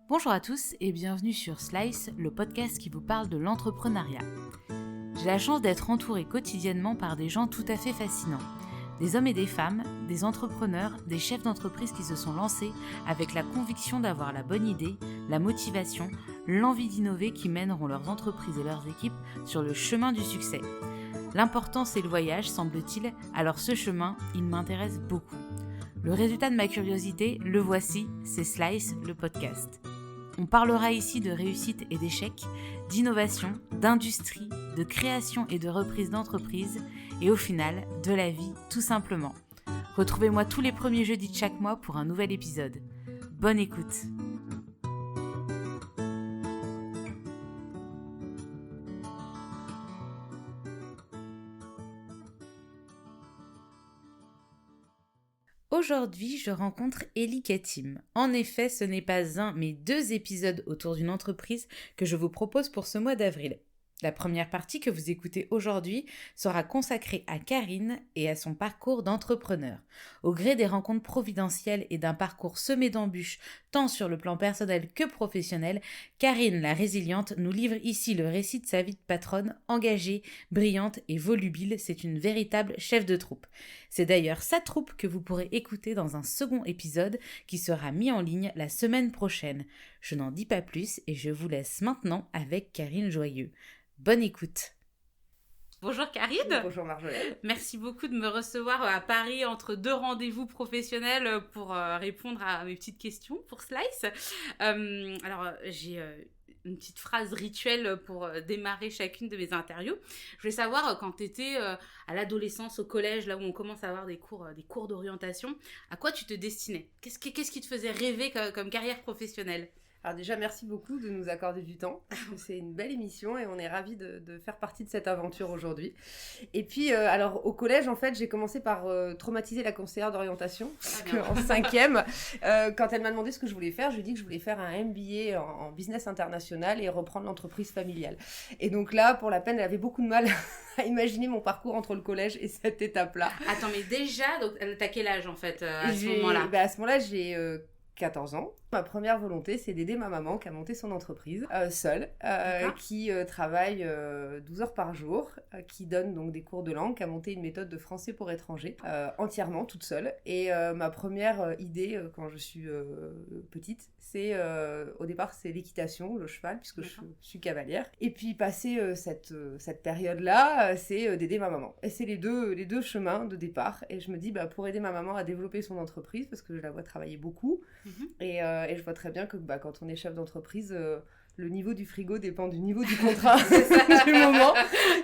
Bonjour à tous et bienvenue sur Slice, le podcast qui vous parle de l'entrepreneuriat. J'ai la chance d'être entourée quotidiennement par des gens tout à fait fascinants. Des hommes et des femmes, des entrepreneurs, des chefs d'entreprise qui se sont lancés avec la conviction d'avoir la bonne idée, la motivation, l'envie d'innover qui mèneront leurs entreprises et leurs équipes sur le chemin du succès. L'important c'est le voyage, semble-t-il, alors ce chemin, il m'intéresse beaucoup. Le résultat de ma curiosité, le voici, c'est Slice, le podcast. On parlera ici de réussite et d'échecs, d'innovation, d'industrie, de création et de reprise d'entreprise, et au final, de la vie, tout simplement. Retrouvez-moi tous les premiers jeudis de chaque mois pour un nouvel épisode. Bonne écoute! Aujourd'hui, je rencontre Ellie Katim. En effet, ce n'est pas un, mais deux épisodes autour d'une entreprise que je vous propose pour ce mois d'avril. La première partie que vous écoutez aujourd'hui sera consacrée à Karine et à son parcours d'entrepreneur. Au gré des rencontres providentielles et d'un parcours semé d'embûches, tant sur le plan personnel que professionnel, Karine, la résiliente, nous livre ici le récit de sa vie de patronne, engagée, brillante et volubile. C'est une véritable chef de troupe. C'est d'ailleurs sa troupe que vous pourrez écouter dans un second épisode qui sera mis en ligne la semaine prochaine. Je n'en dis pas plus et je vous laisse maintenant avec Karine Joyeux. Bonne écoute. Bonjour Karine. Bonjour Marjolaine. Merci beaucoup de me recevoir à Paris entre deux rendez-vous professionnels pour répondre à mes petites questions pour Slice. J'ai une petite phrase rituelle pour démarrer chacune de mes interviews. Je voulais savoir, quand tu étais à l'adolescence, au collège, là où on commence à avoir des cours d'orientation, à quoi tu te destinais ? Qu'est-ce qui te faisait rêver comme carrière professionnelle ? Alors déjà, merci beaucoup de nous accorder du temps. C'est une belle émission et on est ravis de faire partie de cette aventure aujourd'hui. Et puis, alors au collège, en fait, j'ai commencé par traumatiser la conseillère d'orientation. Parce qu'en 5e, quand elle m'a demandé ce que je voulais faire, je lui ai dit que je voulais faire un MBA en business international et reprendre l'entreprise familiale. Et donc là, pour la peine, elle avait beaucoup de mal à imaginer mon parcours entre le collège et cette étape-là. Attends, mais déjà, donc, t'as quel âge en fait à ce moment-là ? À ce moment-là, j'ai 14 ans. Ma première volonté, c'est d'aider ma maman qui a monté son entreprise seule, qui travaille 12 heures par jour, qui donne donc des cours de langue, qui a monté une méthode de français pour étrangers, entièrement toute seule. Et ma première idée quand je suis petite, c'est au départ c'est l'équitation, le cheval, puisque je suis cavalière. Et puis passé cette période-là, c'est d'aider ma maman. Et c'est les deux chemins de départ. Et je me dis, pour aider ma maman à développer son entreprise, parce que je la vois travailler beaucoup, et je vois très bien que quand on est chef d'entreprise, le niveau du frigo dépend du niveau du contrat du moment.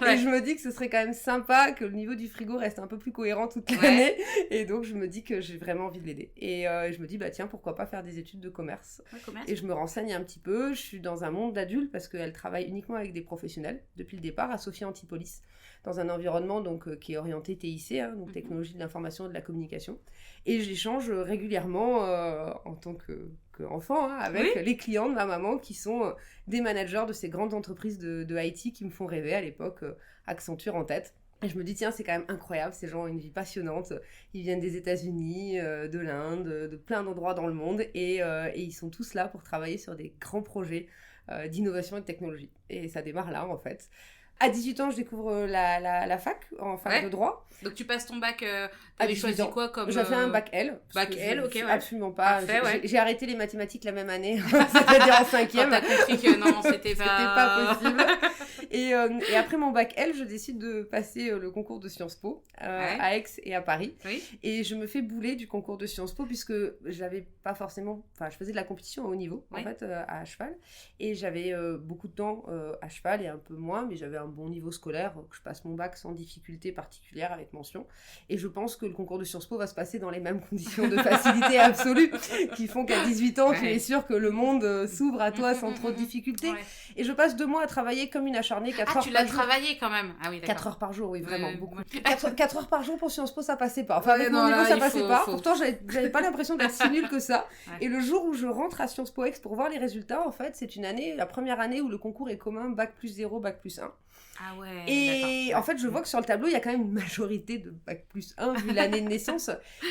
Ouais. Et je me dis que ce serait quand même sympa que le niveau du frigo reste un peu plus cohérent toute l'année. Et donc, je me dis que j'ai vraiment envie de l'aider. Et je me dis, tiens, pourquoi pas faire des études de commerce. Et je me renseigne un petit peu. Je suis dans un monde d'adultes parce qu'elle travaille uniquement avec des professionnels depuis le départ à Sophia Antipolis, dans un environnement qui est orienté TIC, donc technologie de l'information et de la communication. Et j'échange régulièrement en tant qu'enfant avec les clients de ma maman qui sont des managers de ces grandes entreprises de IT qui me font rêver à l'époque, Accenture en tête. Et je me dis, tiens, c'est quand même incroyable, ces gens ont une vie passionnante, ils viennent des États-Unis, de l'Inde, de plein d'endroits dans le monde, et ils sont tous là pour travailler sur des grands projets d'innovation et de technologie. Et ça démarre là, en fait. À 18 ans, je découvre la fac, en fac de droit. Donc tu passes ton bac, t'avais choisi quoi comme... J'ai fait un bac L. Bac L, ok, absolument pas. Parfait, j'ai arrêté les mathématiques la même année, c'est-à-dire en 5e. Quand t'as compris que non, c'était pas possible. Et après mon bac L, je décide de passer le concours de Sciences Po à Aix et à Paris. Oui. Et je me fais bouler du concours de Sciences Po puisque j'avais pas forcément... Enfin, je faisais de la compétition à haut niveau, en fait, à cheval. Et j'avais beaucoup de temps à cheval et un peu moins, mais j'avais un bon niveau scolaire, que je passe mon bac sans difficulté particulière avec mention. Et je pense que le concours de Sciences Po va se passer dans les mêmes conditions de facilité absolue qui font qu'à 18 ans, tu es sûr que le monde s'ouvre à toi sans trop de difficultés. Ouais. Et je passe 2 mois à travailler comme une acharnée 4 heures par jour. Ah, tu l'as travaillé quand même. Ah oui, d'accord. 4 heures par jour, oui, vraiment, beaucoup. Moi... 4 heures par jour pour Sciences Po, ça passait pas. Enfin, avec mon niveau, ça passait pas. Pourtant, j'avais pas l'impression d'être si nulle que ça. Ouais. Et le jour où je rentre à Sciences Po Ex pour voir les résultats, en fait, c'est la première année où le concours est commun, bac plus 0, bac plus 1. Ah ouais, et en fait, je vois que sur le tableau, il y a quand même une majorité de bac plus 1 vu l'année de naissance.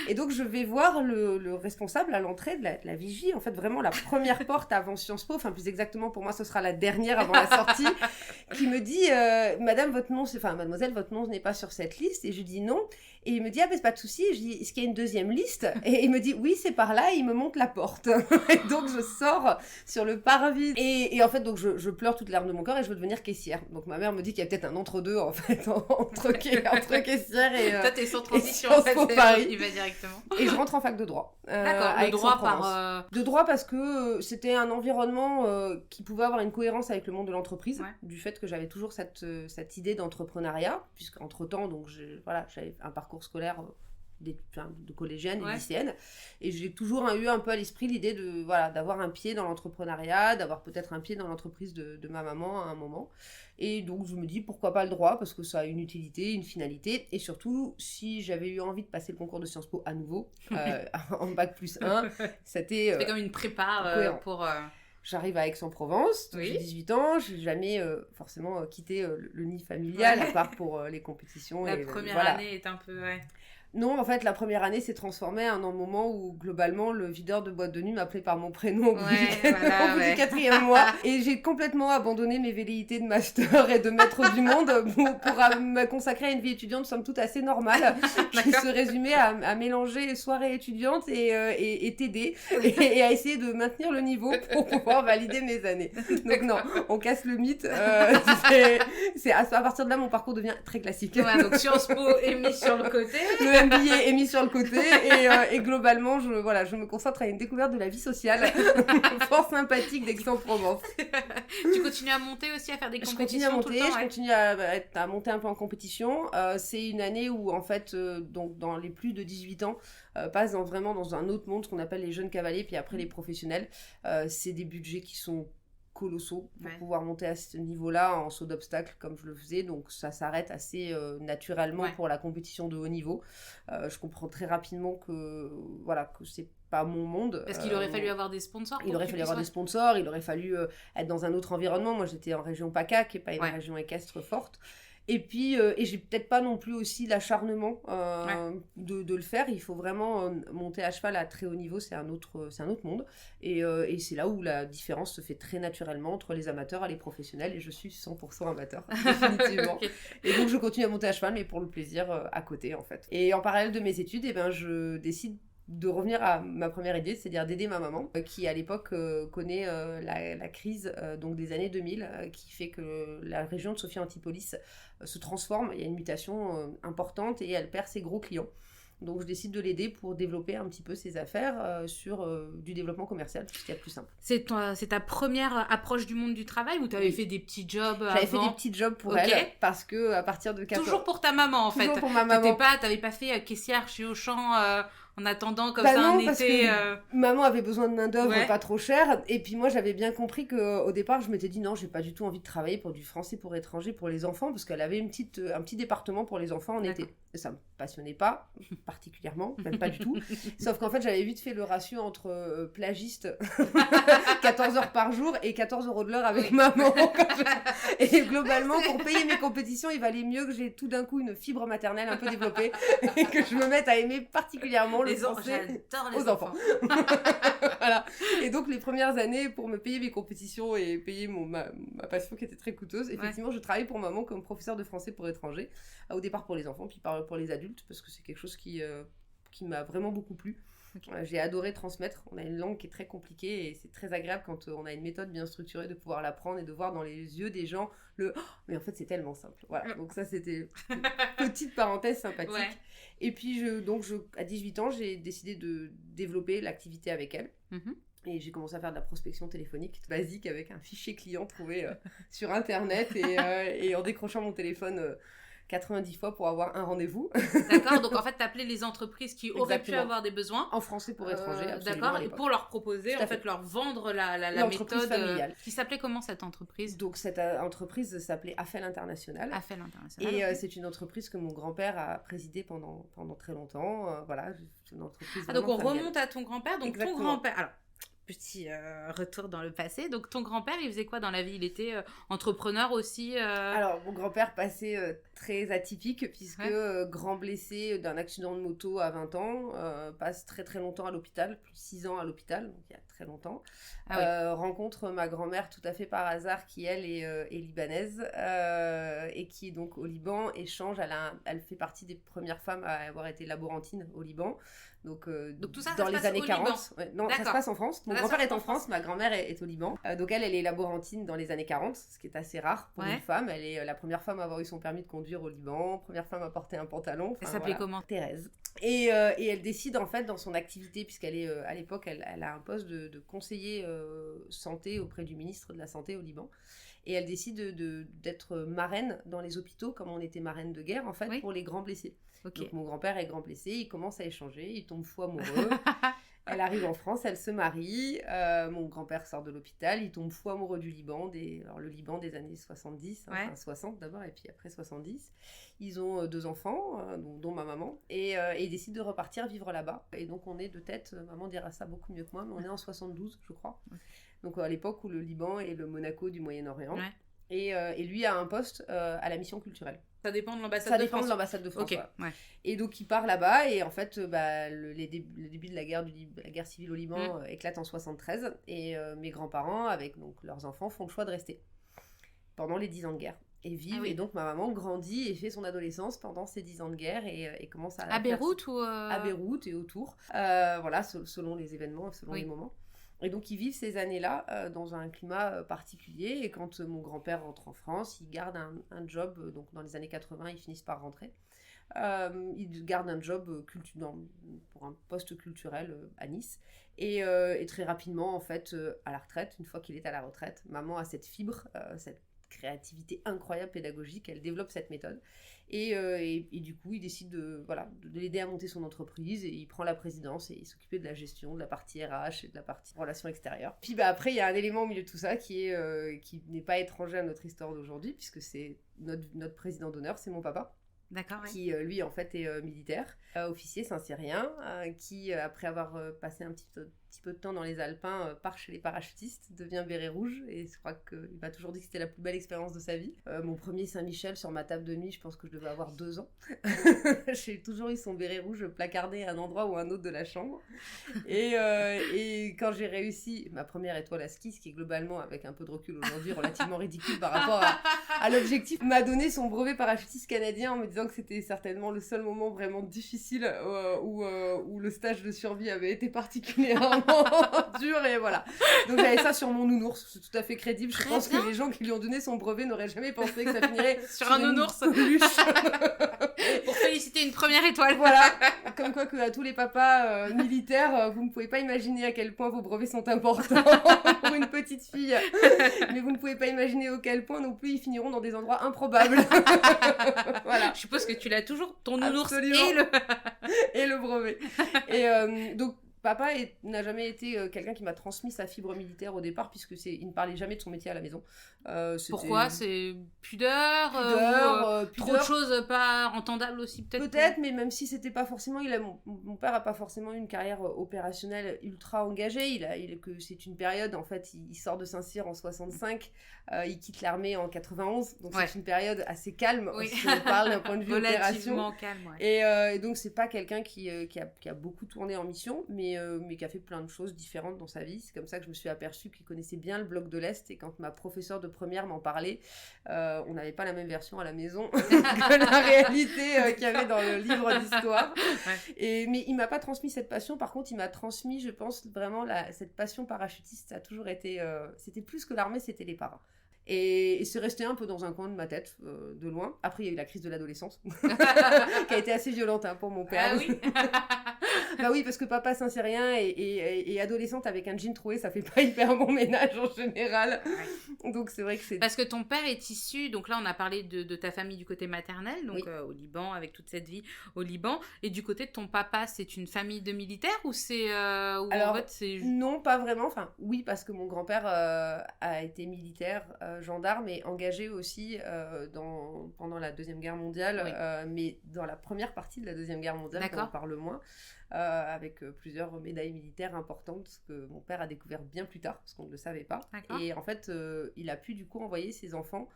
Et donc, je vais voir le responsable à l'entrée de la vigie. En fait, vraiment la première porte avant Sciences Po, enfin plus exactement pour moi, ce sera la dernière avant la sortie, qui me dit mademoiselle, votre nom n'est pas sur cette liste. Et je dis non. Et il me dit, ah ben c'est pas de souci. Je dis, est-ce qu'il y a une deuxième liste? Et il me dit, oui, c'est par là. Et il me montre la porte. Et donc, je sors sur le parvis. Et en fait, donc, je pleure toutes les larmes de mon corps et je veux devenir caissière. Donc, ma mère me dit qu'il y a peut-être un entre-deux, en fait, entre caissière et toi, t'es sans transition, en fait, il va directement. Et je rentre en fac de droit. D'accord, le droit par... De droit parce que c'était un environnement qui pouvait avoir une cohérence avec le monde de l'entreprise, du fait que j'avais toujours cette idée d'entrepreneuriat, puisqu'entre-temps, donc, j'avais un parcours scolaire de collégienne et lycéenne, et j'ai toujours eu un peu à l'esprit l'idée d'avoir un pied dans l'entrepreneuriat, d'avoir peut-être un pied dans l'entreprise de ma maman à un moment. Et donc je me dis pourquoi pas le droit, parce que ça a une utilité, une finalité, et surtout si j'avais eu envie de passer le concours de Sciences Po à nouveau en bac plus 1, c'était comme une prépa pour... J'arrive à Aix-en-Provence, j'ai 18 ans, je n'ai jamais forcément quitté le nid familial, à part pour les compétitions. La première année est un peu... Non, en fait, la première année s'est transformée en un moment où, globalement, le videur de boîte de nuit m'appelait par mon prénom au bout du 4e mois. Et j'ai complètement abandonné mes velléités de master et de maître du monde pour me consacrer à une vie étudiante, somme toute, assez normale, qui se résumait à mélanger soirée étudiante et TD, et à essayer de maintenir le niveau pour pouvoir valider mes années. Donc non, on casse le mythe. C'est à partir de là, mon parcours devient très classique. Ouais, donc Sciences Po est mis sur le côté. Le MBA est mis sur le côté et globalement, je me concentre à une découverte de la vie sociale fort sympathique d'Aix-en-Provence. Tu continues à monter aussi, à faire des compétitions? Je continue à monter un peu en compétition. C'est une année où, en fait, donc dans les plus de 18 ans, passe vraiment dans un autre monde, ce qu'on appelle les jeunes cavaliers, puis après les professionnels. C'est des budgets qui sont colossaux pour pouvoir monter à ce niveau-là en saut d'obstacle comme je le faisais, donc ça s'arrête assez naturellement pour la compétition de haut niveau. Je comprends très rapidement que c'est pas mon monde. Parce qu'il aurait fallu avoir des sponsors. Il aurait fallu avoir des sponsors, il aurait fallu être dans un autre environnement. Moi j'étais en région PACA, qui est pas une région équestre forte. Et puis, et j'ai peut-être pas non plus aussi l'acharnement de le faire. Il faut vraiment monter à cheval à très haut niveau, c'est un autre monde. Et c'est là où la différence se fait très naturellement entre les amateurs et les professionnels. Et je suis 100% amateur, définitivement. Okay. Et donc, je continue à monter à cheval, mais pour le plaisir à côté, en fait. Et en parallèle de mes études, je décide de revenir à ma première idée, c'est-à-dire d'aider ma maman, qui à l'époque connaît la crise donc des années 2000, qui fait que la région de Sophia Antipolis se transforme, il y a une mutation importante et elle perd ses gros clients. Donc je décide de l'aider pour développer un petit peu ses affaires sur du développement commercial, ce qu'il y a de plus simple. C'est ta première approche du monde du travail ou tu avais fait des petits jobs avant? J'avais fait des petits jobs pour elle, parce que à partir de 14... Toujours pour ta maman en fait. Toujours pour ma maman. T'avais pas fait caissière chez Auchan en attendant comme ça un été... maman avait besoin de main-d'œuvre pas trop chère, et puis moi j'avais bien compris qu'au départ je m'étais dit non, j'ai pas du tout envie de travailler pour du français pour étrangers pour les enfants, parce qu'elle avait un petit département pour les enfants en été. Ça me passionnait pas particulièrement, même pas du tout, sauf qu'en fait j'avais vite fait le ratio entre plagiste 14 heures par jour et 14 € de l'heure avec maman. Et globalement pour payer mes compétitions il valait mieux que j'ai tout d'un coup une fibre maternelle un peu développée et que je me mette à aimer particulièrement le français aux enfants. Voilà. Et donc les premières années pour me payer mes compétitions et payer ma passion qui était très coûteuse, effectivement je travaillais pour maman comme professeur de français pour étrangers, au départ pour les enfants puis pour les adultes, parce que c'est quelque chose qui m'a vraiment beaucoup plu. Okay. J'ai adoré transmettre. On a une langue qui est très compliquée et c'est très agréable quand on a une méthode bien structurée de pouvoir l'apprendre et de voir dans les yeux des gens mais en fait c'est tellement simple. Voilà. Donc ça c'était une petite parenthèse sympathique. Ouais. Et puis à 18 ans j'ai décidé de développer l'activité avec elle. Mm-hmm. Et j'ai commencé à faire de la prospection téléphonique basique avec un fichier client trouvé sur internet et en décrochant mon téléphone 90 fois pour avoir un rendez-vous. D'accord, donc en fait, t'appelais les entreprises qui auraient pu avoir des besoins. En français pour étrangers, absolument. D'accord, et pour leur proposer, en fait, leur vendre la méthode familiale. Qui s'appelait comment cette entreprise? Donc cette entreprise s'appelait Affel International. Affel International. Et c'est une entreprise que mon grand-père a présidée pendant très longtemps. Voilà, c'est une entreprise donc on familiale. remonte à ton grand-père. Donc Exactement. ton grand-père... Alors, petit retour dans le passé. Donc, ton grand-père, il faisait quoi dans la vie? Il était entrepreneur aussi Alors, mon grand-père passait très atypique, puisque grand blessé d'un accident de moto à 20 ans, passe très très longtemps à l'hôpital, plus de 6 ans à l'hôpital, donc il y a très longtemps. Rencontre ma grand-mère tout à fait par hasard, qui elle est libanaise, et qui est donc au Liban, échange, elle fait partie des premières femmes à avoir été laborantine au Liban. Donc tout ça, dans les années 40. Non, ça se passe en France. Mon grand-père est en France, ma grand-mère est au Liban. Donc elle est laborantine dans les années 40, ce qui est assez rare pour une femme. Elle est la première femme à avoir eu son permis de conduire au Liban, première femme à porter un pantalon. Elle s'appelait comment? Thérèse. Et elle décide en fait dans son activité, puisqu'elle est à l'époque, elle a un poste de conseiller santé auprès du ministre de la Santé au Liban. Et elle décide d'être marraine dans les hôpitaux, comme on était marraine de guerre en fait, pour les grands blessés. Okay. Donc mon grand-père est grand blessé, il commence à échanger, il tombe fou amoureux. Elle arrive en France, elle se marie, mon grand-père sort de l'hôpital, il tombe fou amoureux du Liban, alors le Liban des années 70, enfin 60 d'abord, et puis après 70. Ils ont 2 enfants, dont ma maman, et ils décident de repartir vivre là-bas. Et donc on est de tête, maman dira ça beaucoup mieux que moi, mais on est en 72, je crois. Donc à l'époque où le Liban est le Monaco du Moyen-Orient. Et lui a un poste à la mission culturelle. Ça dépend de l'ambassade de France. Ça dépend de l'ambassade de France. Okay. Et donc il part là-bas et en fait le début de la guerre civile au Liban éclate en 73 et mes grands-parents avec donc leurs enfants font le choix de rester pendant les 10 ans de guerre et vivent. Et donc ma maman grandit et fait son adolescence pendant ces 10 ans de guerre et commence à Beyrouth ou à Beyrouth et autour. Voilà, selon les événements, selon les moments. Et donc, ils vivent ces années-là dans un climat particulier. Et quand mon grand-père rentre en France, il garde un job. Donc, dans les années 80, ils finissent par rentrer. Il garde un job pour un poste culturel à Nice. Et très rapidement, en fait, à la retraite, une fois qu'il est à la retraite, maman a cette fibre, cette créativité incroyable pédagogique. Elle développe cette méthode. Et du coup, il décide de l'aider à monter son entreprise et il prend la présidence et il s'occupait de la gestion, de la partie RH et de la partie relations extérieures. Puis après, il y a un élément au milieu de tout ça qui n'est pas étranger à notre histoire d'aujourd'hui, puisque c'est notre président d'honneur, c'est mon papa. D'accord, qui lui en fait est militaire, officier Saint-Cyrien, qui après avoir passé un petit peu de temps dans les Alpins part chez les parachutistes, devient béret rouge et je crois qu'il m'a toujours dit que c'était la plus belle expérience de sa vie. Mon premier Saint-Michel sur ma table de nuit, je pense que je devais avoir 2 ans. J'ai toujours eu son béret rouge placardé à un endroit ou un autre de la chambre et quand j'ai réussi ma première étoile à ski, ce qui est globalement avec un peu de recul aujourd'hui relativement ridicule par rapport à l'objectif, m'a donné son brevet parachutiste canadien en me disant que c'était certainement le seul moment vraiment difficile où le stage de survie avait été particulièrement dur et voilà. Donc j'avais ça sur mon nounours, c'est tout à fait crédible. Je pense que les gens qui lui ont donné son brevet n'auraient jamais pensé que ça finirait sur un nounours. Pour féliciter une première étoile. Voilà, comme quoi que à tous les papas militaires, vous ne pouvez pas imaginer à quel point vos brevets sont importants pour une petite fille, mais vous ne pouvez pas imaginer à quel point non plus ils finiront dans des endroits improbables. Voilà. Je suppose que tu l'as toujours, ton nounours et le brevet. Et donc papa n'a jamais été quelqu'un qui m'a transmis sa fibre militaire au départ, puisque il ne parlait jamais de son métier à la maison. Pourquoi? C'est pudeur, trop de choses pas entendables aussi peut-être. Peut-être, mais même si c'était pas forcément, mon père a pas forcément eu une carrière opérationnelle ultra engagée. Que c'est une période, en fait, il sort de Saint-Cyr en 65, il quitte l'armée en 91, donc c'est une période assez calme. Si on parle d'un point de vue opération. Calme, et donc c'est pas quelqu'un qui a beaucoup tourné en mission, mais qui a fait plein de choses différentes dans sa vie. C'est comme ça que je me suis aperçue qu'il connaissait bien le bloc de l'Est, et quand ma professeure de première m'en parlait, on n'avait pas la même version à la maison que la réalité qu'il y avait dans le livre d'histoire. Mais il m'a pas transmis cette passion. Par contre, il m'a transmis, je pense, vraiment cette passion parachutiste. Ça a toujours été... c'était plus que l'armée, c'était les paras. Et c'est resté un peu dans un coin de ma tête, de loin. Après, il y a eu la crise de l'adolescence, qui a été assez violente pour mon père. Ah oui. Bah oui, parce que papa saint-cyrien et adolescente avec un jean troué, ça fait pas hyper bon ménage en général. Ouais. Donc c'est vrai que c'est... Parce que ton père est issu, donc là on a parlé de ta famille du côté maternel, donc oui. Au Liban, avec toute cette vie au Liban. Et du côté de ton papa, c'est une famille de militaires ou c'est... Alors, en fait, c'est... non, pas vraiment. Enfin, oui, parce que mon grand-père a été militaire, gendarme et engagé aussi pendant la Deuxième Guerre mondiale, oui. Mais dans la première partie de la Deuxième Guerre mondiale, on en parle moins, avec plusieurs médailles militaires importantes que mon père a découvert bien plus tard, parce qu'on ne le savait pas. D'accord. Et en fait, il a pu du coup envoyer ses enfants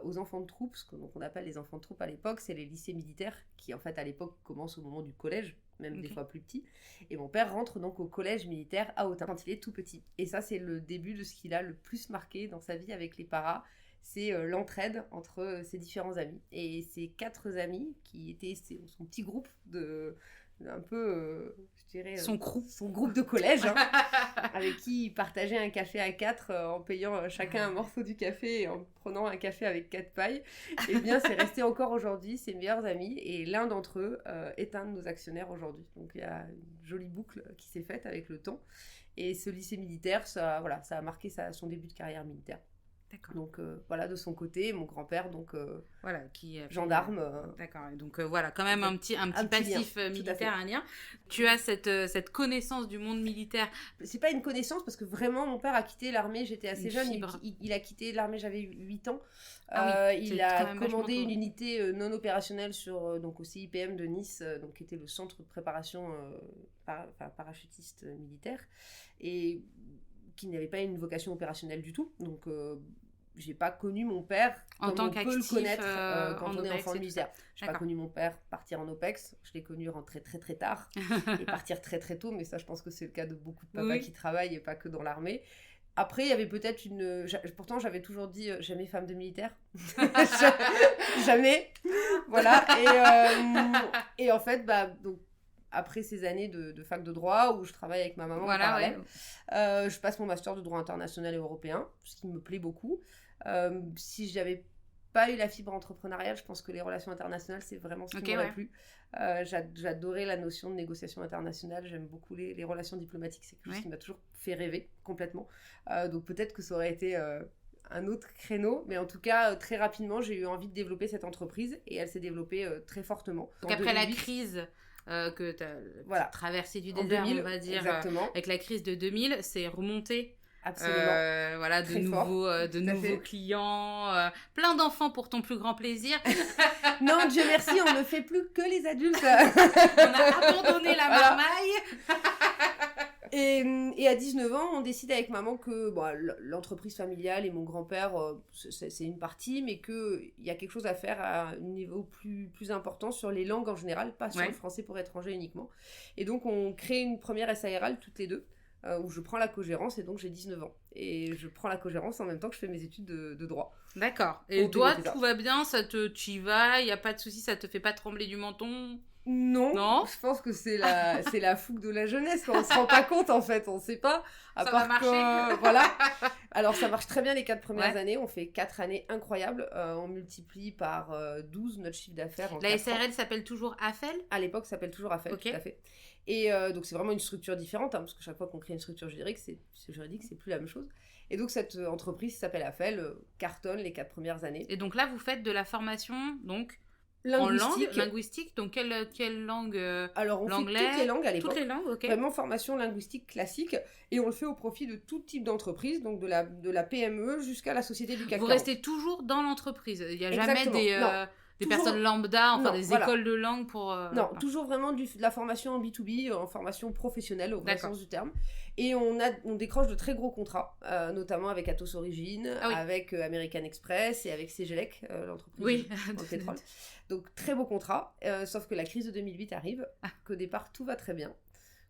aux enfants de troupes, ce qu'on appelle les enfants de troupes à l'époque, c'est les lycées militaires qui en fait à l'époque commencent au moment du collège, même des fois plus petits. Et mon père rentre donc au collège militaire à Autun quand il est tout petit. Et ça, c'est le début de ce qu'il a le plus marqué dans sa vie avec les paras, c'est l'entraide entre ses différents amis. Et ces 4 amis qui étaient son petit groupe un peu, je dirais... son groupe de collège, hein, avec qui il partageait un café à 4 en payant chacun un morceau du café et en prenant un café avec 4 pailles. Et bien, c'est resté encore aujourd'hui ses meilleurs amis. Et l'un d'entre eux est un de nos actionnaires aujourd'hui. Donc, il y a une jolie boucle qui s'est faite avec le temps. Et ce lycée militaire, ça a marqué son début de carrière militaire. D'accord. Donc voilà, de son côté, mon grand-père, donc voilà, qui gendarme. D'accord, donc voilà, quand même un petit passif militaire, un lien. Tu as cette connaissance du monde militaire. C'est pas une connaissance, parce que vraiment, mon père a quitté l'armée, j'étais assez jeune, il a quitté l'armée, j'avais 8 ans. Il a commandé une unité non opérationnelle donc au CIPM de Nice, donc qui était le centre de préparation parachutiste militaire, et qui n'avait pas une vocation opérationnelle du tout. Donc, j'ai pas connu mon père en tant qu'actif, on peut le connaître quand on est enfant militaire. J'ai pas connu mon père partir en OPEX. Je l'ai connu rentrer très très tard et partir très très tôt. Mais ça, je pense que c'est le cas de beaucoup de papas qui travaillent et pas que dans l'armée. Après, il y avait peut-être pourtant, j'avais toujours dit jamais femme de militaire. Jamais. Voilà. Et en fait, donc, après ces années de fac de droit où je travaille avec ma maman en parallèle, je passe mon master de droit international et européen, ce qui me plaît beaucoup. Si j'avais pas eu la fibre entrepreneuriale, je pense que les relations internationales, c'est vraiment ce qui m'aurait plu. J'adorais la notion de négociation internationale, j'aime beaucoup les relations diplomatiques, c'est quelque chose qui m'a toujours fait rêver complètement. Donc peut-être que ça aurait été un autre créneau, mais en tout cas, très rapidement, j'ai eu envie de développer cette entreprise et elle s'est développée très fortement. Donc après la crise... que tu as traversé du désert, 2000, on va dire, avec la crise de 2000, c'est remonté. Absolument. Voilà, de nouveaux clients, plein d'enfants pour ton plus grand plaisir. Non, Dieu merci, on ne fait plus que les adultes. On a abandonné la marmaille. Et à 19 ans, on décide avec maman que l'entreprise familiale et mon grand-père, c'est une partie, mais qu'il y a quelque chose à faire à un niveau plus important sur les langues en général, pas sur le français pour étrangers uniquement. Et donc, on crée une première SARL toutes les deux, où je prends la cogérance, et donc j'ai 19 ans. Et je prends la cogérance en même temps que je fais mes études de droit. D'accord. Et toi, tout va bien, tu y vas, il n'y a pas de souci, ça te fait pas trembler du menton ? Non, je pense que c'est la fougue de la jeunesse, on se rend pas compte en fait, on sait pas. Ça va marcher. Voilà. Alors ça marche très bien les 4 premières années, on fait 4 années incroyables, on multiplie par 12 notre chiffre d'affaires. La SARL s'appelle toujours AFEL ? À l'époque, ça s'appelle toujours AFEL, tout à fait. Et donc c'est vraiment une structure différente, parce que chaque fois qu'on crée une structure juridique, c'est plus la même chose. Et donc cette entreprise qui s'appelle AFEL cartonne les 4 premières années. Et donc là, vous faites de la formation, donc linguistique, donc quelle langue Alors, on l'anglais, fait toutes les langues à l'époque. Toutes les langues, ok. Vraiment formation linguistique classique. Et on le fait au profit de tout type d'entreprise, donc de la PME jusqu'à la société du CAC 40. Vous restez toujours dans l'entreprise. Il n'y a jamais des personnes lambda, écoles de langue pour... non, toujours vraiment de la formation en B2B, en formation professionnelle au vrai sens du terme. Et on décroche de très gros contrats, notamment avec Atos Origine, avec American Express et avec Cegelec, l'entreprise dans le pétrole. Donc très beau contrat, sauf que la crise de 2008 arrive, qu'au départ tout va très bien,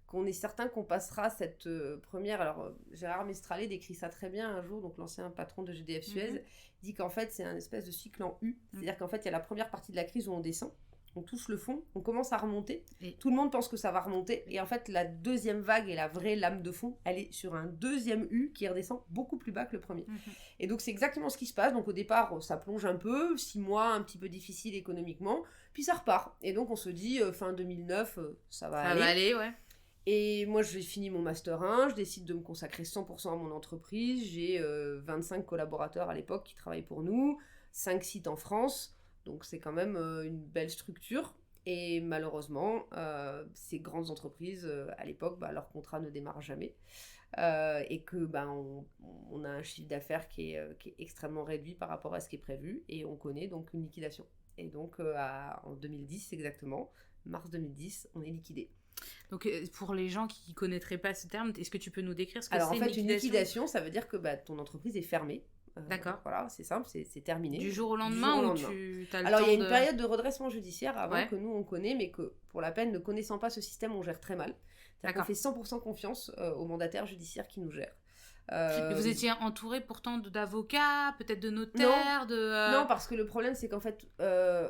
qu'on est certain qu'on passera cette première... Alors Gérard Mestralet décrit ça très bien un jour, donc l'ancien patron de GDF Suez, dit qu'en fait c'est un espèce de cycle en U, c'est-à-dire qu'en fait il y a la première partie de la crise où on descend, on touche le fond, on commence à remonter. Et... Tout le monde pense que ça va remonter. Et en fait, la deuxième vague et la vraie lame de fond, elle est sur un deuxième U qui redescend beaucoup plus bas que le premier. Et donc, c'est exactement ce qui se passe. Donc, au départ, ça plonge un peu, 6 mois un petit peu difficile économiquement, puis ça repart. Et donc, on se dit, fin 2009, ça va aller. Ça va aller, ouais. Et moi, j'ai fini mon Master 1, je décide de me consacrer 100% à mon entreprise. J'ai 25 collaborateurs à l'époque qui travaillent pour nous, 5 sites en France. Donc c'est quand même une belle structure. Et malheureusement, ces grandes entreprises, à l'époque, leur contrat ne démarre jamais. Et que on a un chiffre d'affaires qui est extrêmement réduit par rapport à ce qui est prévu. Et on connaît donc une liquidation. Et donc en 2010 exactement, mars 2010, on est liquidé. Donc pour les gens qui ne connaîtraient pas ce terme, est-ce que tu peux nous décrire ce que Alors, c'est en fait, une liquidation, ça veut dire que ton entreprise est fermée. D'accord. Voilà, c'est simple, c'est terminé. Du jour au lendemain, ou tu as le Alors, temps il y a une période de redressement judiciaire avant que nous, on connaît, mais que, pour la peine, ne connaissant pas ce système, on gère très mal. C'est-à-dire qu'on fait 100% confiance aux mandataires judiciaires qui nous gèrent. Mais vous étiez entouré pourtant d'avocats, peut-être de notaires, Non, parce que le problème, c'est qu'en fait,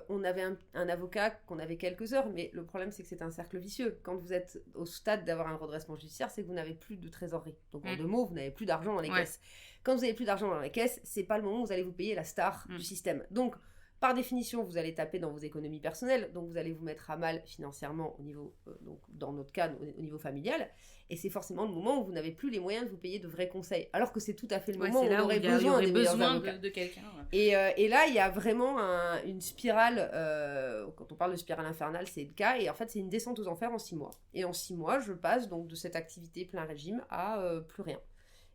on avait un avocat qu'on avait quelques heures, mais le problème, c'est que c'est un cercle vicieux. Quand vous êtes au stade d'avoir un redressement judiciaire, c'est que vous n'avez plus de trésorerie. Donc, en 2 mots, vous n'avez plus d'argent dans les caisses. Quand vous n'avez plus d'argent dans les caisses, c'est pas le moment où vous allez vous payer la star du système. Donc, par définition, vous allez taper dans vos économies personnelles, donc vous allez vous mettre à mal financièrement au niveau, donc dans notre cas, au niveau familial, et c'est forcément le moment où vous n'avez plus les moyens de vous payer de vrais conseils, alors que c'est tout à fait le moment où on aurait besoin des meilleurs avocats. De quelqu'un. Et là, il y a vraiment une spirale, quand on parle de spirale infernale, c'est le cas, et en fait, c'est une descente aux enfers en 6 mois. Et en 6 mois, je passe donc de cette activité plein régime à plus rien.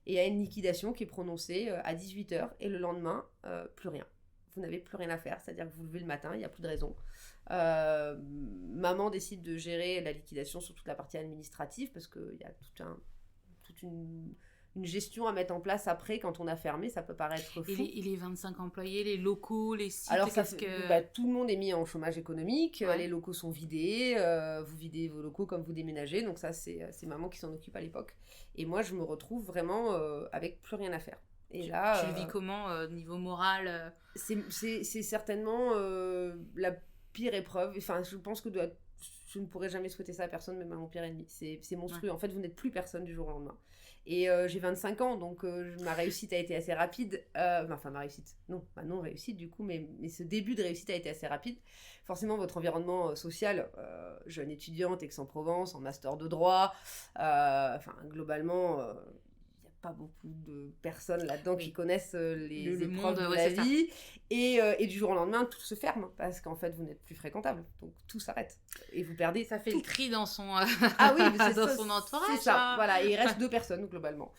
Et à une liquidation qui est prononcée à 18h, et le lendemain, plus rien. Vous n'avez plus rien à faire, c'est-à-dire que vous vous levez le matin, il n'y a plus de raison. Maman décide de gérer la liquidation sur toute la partie administrative, parce qu'il y a toute une gestion à mettre en place après, quand on a fermé, ça peut paraître fou. Et les 25 employés, les locaux, les sites, alors tout le monde est mis en chômage économique, les locaux sont vidés, vous videz vos locaux comme vous déménagez, donc ça c'est maman qui s'en occupe à l'époque. Et moi je me retrouve vraiment avec plus rien à faire. Et là, tu le vis comment, niveau moral c'est certainement la pire épreuve. Enfin, je pense que je ne pourrais jamais souhaiter ça à personne, même à mon pire ennemi. C'est monstrueux. En fait, vous n'êtes plus personne du jour au lendemain. Et j'ai 25 ans, donc ma réussite a été assez rapide. Enfin, ma réussite, non, ma non-réussite du coup, mais ce début de réussite a été assez rapide. Forcément, votre environnement social, jeune étudiante, Aix-en-Provence, en master de droit, globalement... pas beaucoup de personnes là-dedans qui connaissent les épreuves de la vie. Et du jour au lendemain, tout se ferme parce qu'en fait, vous n'êtes plus fréquentable. Donc, tout s'arrête. Et vous perdez ça fait tout. Le tri dans son, dans son entourage. C'est ça, voilà. Et il reste 2 personnes, globalement.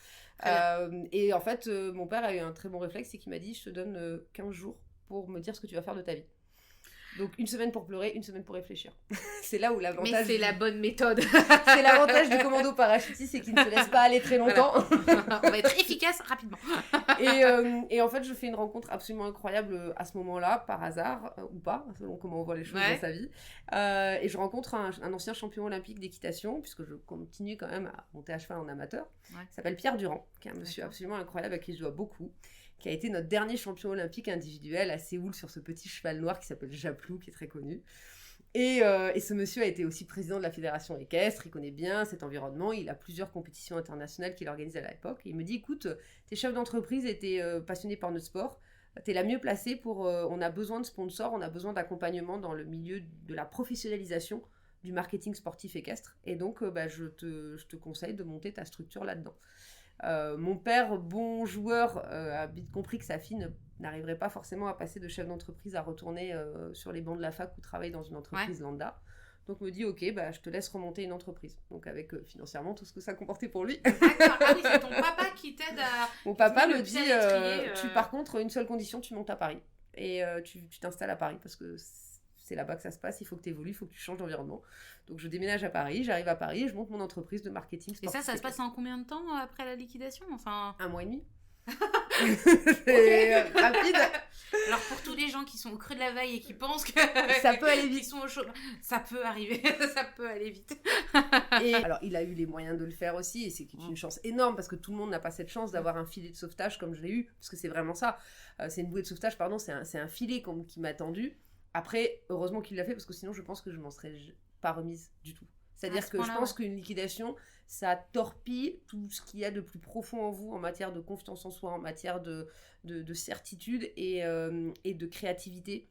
Et en fait, mon père a eu un très bon réflexe, c'est qu'il m'a dit, je te donne 15 jours pour me dire ce que tu vas faire de ta vie. Donc, 1 semaine pour pleurer, 1 semaine pour réfléchir. C'est là où l'avantage... Mais c'est la bonne méthode. C'est l'avantage du commando parachutiste, c'est qu'il ne se laisse pas aller très longtemps. Voilà. On va être efficace rapidement. Et en fait, je fais une rencontre absolument incroyable à ce moment-là, par hasard, ou pas, selon comment on voit les choses dans sa vie. Et je rencontre un ancien champion olympique d'équitation, puisque je continue quand même à monter à cheval en amateur. Il s'appelle Pierre Durand, qui est un monsieur absolument incroyable, à qui je dois beaucoup, qui a été notre dernier champion olympique individuel à Séoul sur ce petit cheval noir qui s'appelle Japlou, qui est très connu. Et ce monsieur a été aussi président de la fédération équestre, il connaît bien cet environnement, il a plusieurs compétitions internationales qu'il organise à l'époque. Et il me dit, écoute, t'es chef d'entreprise et t'es passionné par notre sport, t'es la mieux placée pour... on a besoin de sponsors, on a besoin d'accompagnement dans le milieu de la professionnalisation du marketing sportif équestre. Et donc, je te conseille de monter ta structure là-dedans. Mon père, bon joueur, a vite compris que sa fille n'arriverait pas forcément à passer de chef d'entreprise à retourner sur les bancs de la fac ou travailler dans une entreprise lambda. Donc me dit, ok, je te laisse remonter une entreprise. Donc avec financièrement tout ce que ça comportait pour lui. D'accord, ah oui, c'est ton papa qui t'aide à... Mon papa me dit, par contre, une seule condition, tu montes à Paris. Et tu t'installes à Paris parce que c'est là-bas que ça se passe, il faut que tu évolues, il faut que tu changes d'environnement. Donc je déménage à Paris, j'arrive à Paris et je monte mon entreprise de marketing sportif. Et ça se passe en combien de temps après la liquidation ? 1 mois et demi. C'est rapide. Alors pour tous les gens qui sont au creux de la vague et qui pensent que ça peut aller vite, qui sont au chaud, ça peut arriver, ça peut aller vite. Et alors il a eu les moyens de le faire aussi et c'est une chance énorme parce que tout le monde n'a pas cette chance d'avoir un filet de sauvetage comme je l'ai eu, parce que c'est vraiment ça. C'est une bouée de sauvetage, pardon, c'est un filet qui m'a tendu Après, heureusement qu'il l'a fait, parce que sinon, je pense que je m'en serais pas remise du tout. C'est-à-dire que je pense qu'une liquidation, ça torpille tout ce qu'il y a de plus profond en vous en matière de confiance en soi, en matière de certitude et de créativité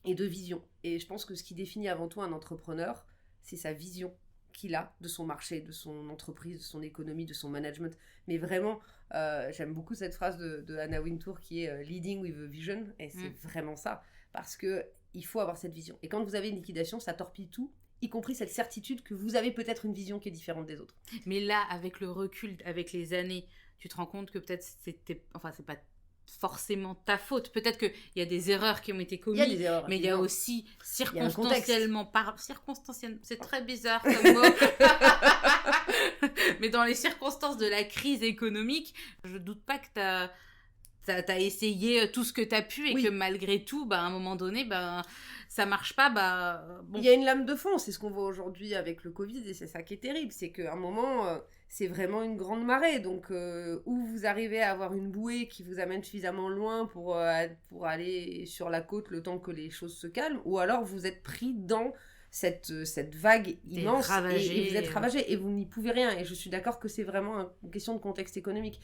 et de vision. Et je pense que ce qui définit avant tout un entrepreneur, c'est sa vision qu'il a de son marché, de son entreprise, de son économie, de son management. Mais vraiment, j'aime beaucoup cette phrase de Anna Wintour qui est « leading with a vision », et c'est vraiment ça. Parce qu'il faut avoir cette vision. Et quand vous avez une liquidation, ça torpille tout, y compris cette certitude que vous avez peut-être une vision qui est différente des autres. Mais là, avec le recul, avec les années, tu te rends compte que peut-être c'était... Enfin, c'est pas forcément ta faute. Peut-être qu'il y a des erreurs qui ont été commises, il y a des erreurs, mais il y a aussi circonstanciellement... Circonstanciellement, c'est très bizarre comme mot. Mais dans les circonstances de la crise économique, je doute pas que t'as essayé tout ce que t'as pu et que malgré tout, à un moment donné, ça marche pas. Bon. Il y a une lame de fond, c'est ce qu'on voit aujourd'hui avec le Covid et c'est ça qui est terrible, c'est qu'à un moment, c'est vraiment une grande marée. Donc, où vous arrivez à avoir une bouée qui vous amène suffisamment loin pour aller sur la côte le temps que les choses se calment, ou alors vous êtes pris dans cette vague immense et vous êtes ravagé et vous n'y pouvez rien. Et je suis d'accord que c'est vraiment une question de contexte économique.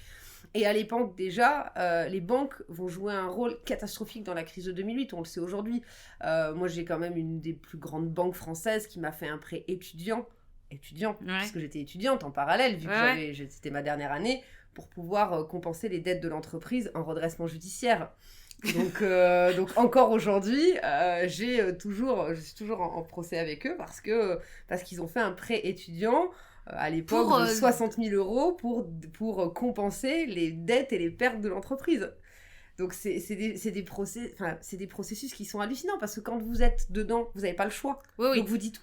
Et à l'époque, déjà, les banques vont jouer un rôle catastrophique dans la crise de 2008, on le sait aujourd'hui. Moi, j'ai quand même une des plus grandes banques françaises qui m'a fait un prêt étudiant, parce que j'étais étudiante en parallèle, vu que c'était ma dernière année, pour pouvoir compenser les dettes de l'entreprise en redressement judiciaire. Donc encore aujourd'hui, je suis toujours en procès avec eux parce qu'ils ont fait un prêt étudiant à l'époque de 60 000 euros pour compenser les dettes et les pertes de l'entreprise. Donc c'est des processus qui sont hallucinants parce que quand vous êtes dedans, vous n'avez pas le choix. Donc vous dites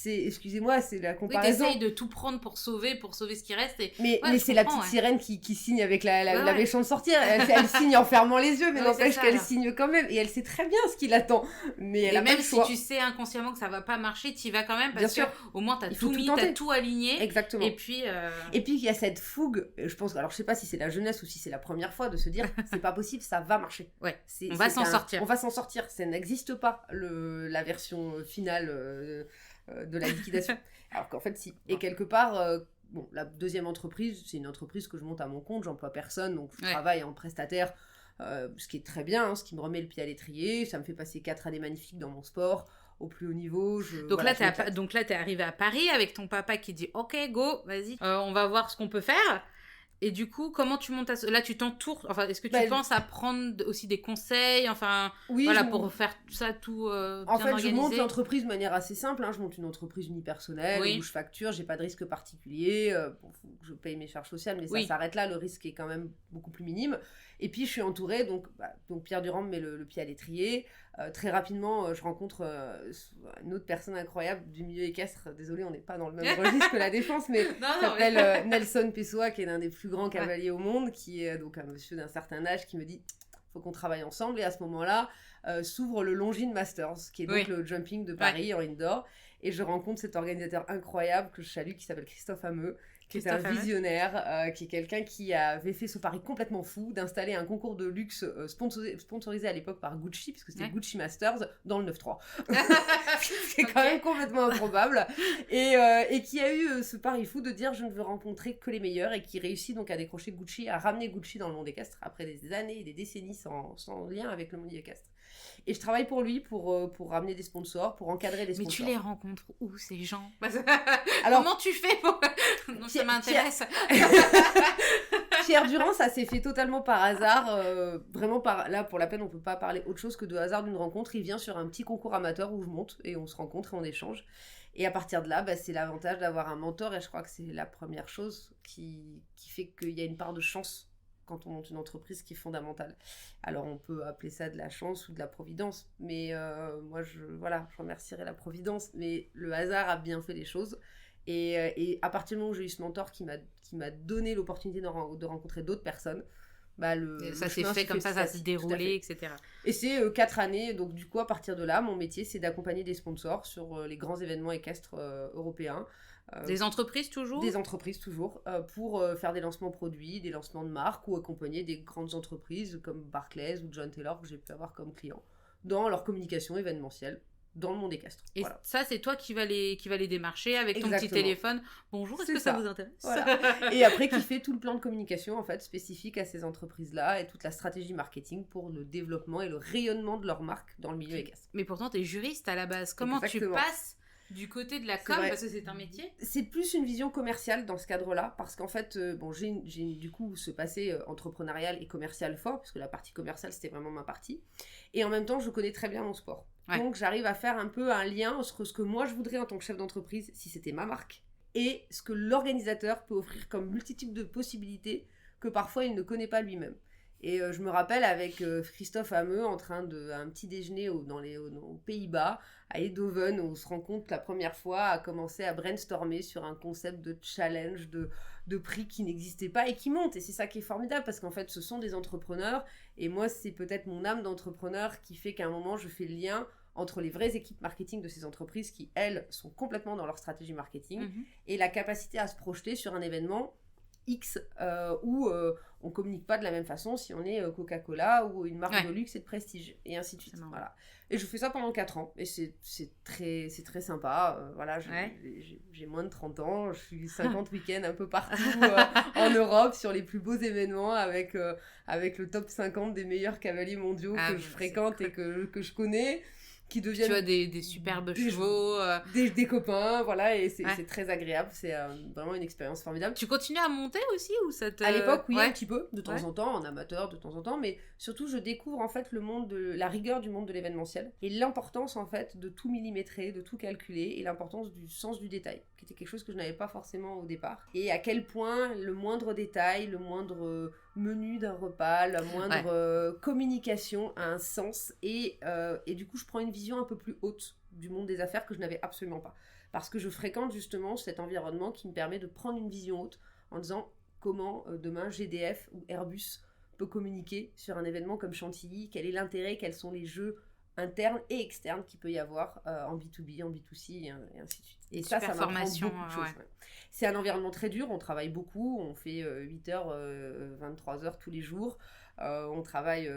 excusez-moi, c'est la comparaison. Oui, t'essayes de tout prendre pour sauver ce qui reste. Mais c'est la petite sirène qui signe avec la méchante sorcière. Elle signe en fermant les yeux, mais n'empêche qu'elle signe quand même. Et elle sait très bien ce qui l'attend. Mais elle a même pas le choix. Si tu sais inconsciemment que ça va pas marcher, t'y vas quand même parce que au moins t'as tout mis, t'as tout aligné. Exactement. Et puis il y a cette fougue, je pense, alors je sais pas si c'est la jeunesse ou si c'est la première fois de se dire c'est pas possible, ça va marcher. On va s'en sortir. On va s'en sortir. Ça n'existe pas, la version finale de la liquidation. Alors qu'en fait, si. Et quelque part, la deuxième entreprise, c'est une entreprise que je monte à mon compte, j'emploie personne, donc je travaille en prestataire, ce qui est très bien, ce qui me remet le pied à l'étrier, ça me fait passer 4 années magnifiques dans mon sport, au plus haut niveau. Donc là, t'es arrivé à Paris avec ton papa qui dit « Ok, go, vas-y, on va voir ce qu'on peut faire ». Et du coup, comment tu montes là, tu t'entoures. Enfin, est-ce que tu penses à prendre aussi des conseils, pour faire ça tout bien organisé? Je monte l'entreprise de manière assez simple. Je monte une entreprise unipersonnelle où je facture, j'ai pas de risque particulier. Je paye mes charges sociales, mais ça s'arrête là. Le risque est quand même beaucoup plus minime. Et puis, je suis entourée. Donc Pierre Durand me met le pied à l'étrier. Très rapidement, je rencontre une autre personne incroyable du milieu équestre. Désolée, on n'est pas dans le même registre que la défense, mais s'appelle Nelson Pessoa, qui est l'un des plus grands cavaliers au monde, qui est donc un monsieur d'un certain âge qui me dit faut qu'on travaille ensemble. Et à ce moment-là, s'ouvre le Longines Masters, qui est donc le jumping de Paris en indoor. Et je rencontre cet organisateur incroyable que je salue, qui s'appelle Christophe Hameux, qui est un visionnaire, qui est quelqu'un qui avait fait ce pari complètement fou d'installer un concours de luxe sponsorisé à l'époque par Gucci, puisque c'était Gucci Masters, dans le 9-3. C'est quand même complètement improbable. Et qui a eu ce pari fou de dire « je ne veux rencontrer que les meilleurs » et qui réussit donc à décrocher Gucci, à ramener Gucci dans le monde équestre après des années et des décennies sans lien avec le monde équestre. Et je travaille pour lui pour ramener des sponsors, pour encadrer des sponsors. Mais tu les rencontres où, ces gens? Alors, comment tu fais pour... Non, ça m'intéresse. Pierre Durand, ça s'est fait totalement par hasard. Vraiment, là, pour la peine, on peut pas parler autre chose que de hasard d'une rencontre. Il vient sur un petit concours amateur où je monte et on se rencontre et on échange. Et à partir de là, c'est l'avantage d'avoir un mentor. Et je crois que c'est la première chose qui fait qu'il y a une part de chance quand on monte une entreprise qui est fondamentale. Alors on peut appeler ça de la chance ou de la providence, mais moi je remercierai la providence, mais le hasard a bien fait les choses. Et à partir du moment où j'ai eu ce mentor qui m'a donné l'opportunité de rencontrer d'autres personnes, ça s'est fait comme ça s'est déroulé, etc. Et c'est 4 années, donc du coup à partir de là, mon métier c'est d'accompagner des sponsors sur les grands événements équestres européens. Des entreprises toujours ? Des entreprises toujours, pour faire des lancements produits, des lancements de marques ou accompagner des grandes entreprises comme Barclays ou John Taylor que j'ai pu avoir comme client. dans leur communication événementielle dans le monde équestre. Et voilà. ça, c'est toi qui vas les démarcher avec ton Exactement. petit téléphone. Bonjour, est-ce que ça vous intéresse? Voilà. Et après, qui fait tout le plan de communication en fait spécifique à ces entreprises-là et toute la stratégie marketing pour le développement et le rayonnement de leur marque dans le milieu équestre. Mais pourtant, tu es juriste à la base. Comment Exactement. tu passes du côté de la com, parce que c'est un métier? C'est plus une vision commerciale dans ce cadre-là, parce qu'en fait, j'ai du coup ce passé entrepreneurial et commercial fort, puisque la partie commerciale, c'était vraiment ma partie. Et en même temps, je connais très bien mon sport. Ouais. Donc, j'arrive à faire un peu un lien entre ce que moi, je voudrais en tant que chef d'entreprise, si c'était ma marque, et ce que l'organisateur peut offrir comme multitude de possibilités que parfois il ne connaît pas lui-même. Et je me rappelle avec Christophe Hameux en train de un petit déjeuner aux Pays-Bas, à Eindhoven, où on se rencontre la première fois à commencer à brainstormer sur un concept de challenge, de prix qui n'existait pas et qui monte. Et c'est ça qui est formidable parce qu'en fait, ce sont des entrepreneurs. Et moi, c'est peut-être mon âme d'entrepreneur qui fait qu'à un moment, je fais le lien entre les vraies équipes marketing de ces entreprises qui, elles, sont complètement dans leur stratégie marketing et la capacité à se projeter sur un événement X où on communique pas de la même façon si on est Coca-Cola ou une marque de luxe et de prestige et ainsi de suite. Voilà. Et je fais ça pendant 4 ans et c'est très sympa. Voilà, j'ai moins de 30 ans, je suis 50 week-ends un peu partout en Europe sur les plus beaux événements avec le top 50 des meilleurs cavaliers mondiaux que je fréquente et que je connais. Qui deviennent... Tu as des superbes chevaux. Des copains, voilà, et c'est très agréable. C'est vraiment une expérience formidable. Tu continues à monter aussi ou ça te... À l'époque, oui, un petit peu, de temps en temps, en amateur, de temps en temps, mais surtout, je découvre en fait la rigueur du monde de l'événementiel et l'importance en fait de tout millimétrer, de tout calculer et l'importance du sens du détail, qui était quelque chose que je n'avais pas forcément au départ. Et à quel point le moindre détail, le moindre menu d'un repas, la moindre communication a un sens et du coup je prends une vision un peu plus haute du monde des affaires que je n'avais absolument pas parce que je fréquente justement cet environnement qui me permet de prendre une vision haute en disant comment demain GDF ou Airbus peut communiquer sur un événement comme Chantilly, quel est l'intérêt, quels sont les jeux internes et externes qu'il peut y avoir en B2B, en B2C et ainsi de suite. Et ça m'apprend beaucoup de choses. Ouais. C'est un environnement très dur, on travaille beaucoup, on fait 8h, 23h tous les jours. On travaille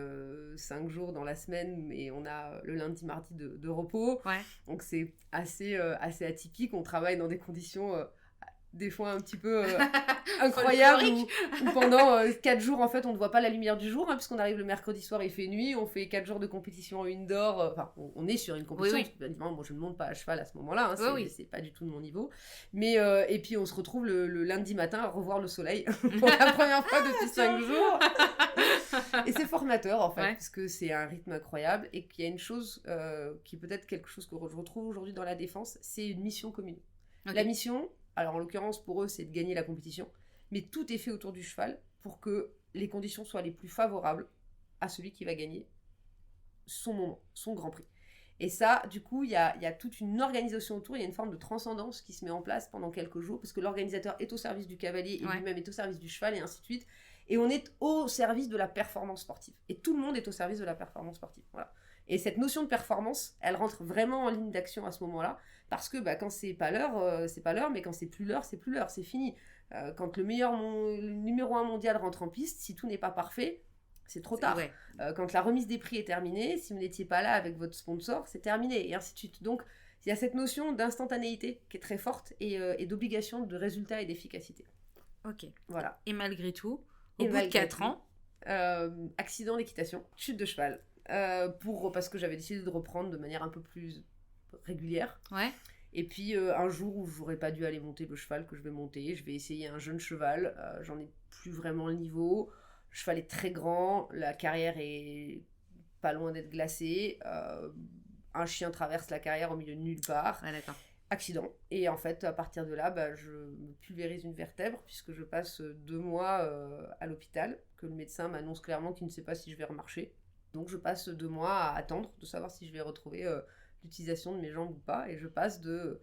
5 jours dans la semaine et on a le lundi, mardi de repos. Ouais. Donc c'est assez atypique, on travaille dans des conditions... des fois un petit peu incroyable où pendant 4 jours en fait on ne voit pas la lumière du jour puisqu'on arrive le mercredi soir, il fait nuit, on fait 4 jours de compétition indoor, enfin on est sur une compétition, parce que, évidemment moi je ne monte pas à cheval à ce moment là, c'est pas du tout de mon niveau, mais et puis on se retrouve le lundi matin à revoir le soleil pour la première fois depuis 5 jours et c'est formateur en fait parce que c'est un rythme incroyable et qu'il y a une chose qui est peut-être quelque chose que je retrouve aujourd'hui dans la défense, c'est une mission commune. La mission, alors en l'occurrence pour eux c'est de gagner la compétition, mais tout est fait autour du cheval pour que les conditions soient les plus favorables à celui qui va gagner son moment, son Grand Prix. Et ça, du coup, il y a toute une organisation autour, il y a une forme de transcendance qui se met en place pendant quelques jours, parce que l'organisateur est au service du cavalier et lui-même est au service du cheval et ainsi de suite. Et on est au service de la performance sportive. Et tout le monde est au service de la performance sportive. Voilà. Et cette notion de performance, elle rentre vraiment en ligne d'action à ce moment-là, parce que quand c'est pas l'heure, mais quand c'est plus l'heure, c'est fini. Quand le numéro 1 mondial rentre en piste, si tout n'est pas parfait, c'est trop tard. Quand la remise des prix est terminée, si vous n'étiez pas là avec votre sponsor, c'est terminé, et ainsi de suite. Donc, il y a cette notion d'instantanéité qui est très forte, et d'obligation de résultat et d'efficacité. Ok. Voilà. Et malgré tout, au bout de 4 ans... accident d'équitation, chute de cheval. Parce que j'avais décidé de reprendre de manière un peu plus régulière. Ouais. Et puis un jour où j'aurais pas dû aller monter le cheval que je vais monter, je vais essayer un jeune cheval, j'en ai plus vraiment le niveau, le cheval est très grand, la carrière est pas loin d'être glacée, un chien traverse la carrière au milieu de nulle part. Ouais, d'accord. Accident. Et en fait, à partir de là, je me pulvérise une vertèbre puisque je passe 2 mois à l'hôpital, que le médecin m'annonce clairement qu'il ne sait pas si je vais remarcher. Donc je passe 2 mois à attendre de savoir si je vais retrouver l'utilisation de mes jambes ou pas. Et je passe de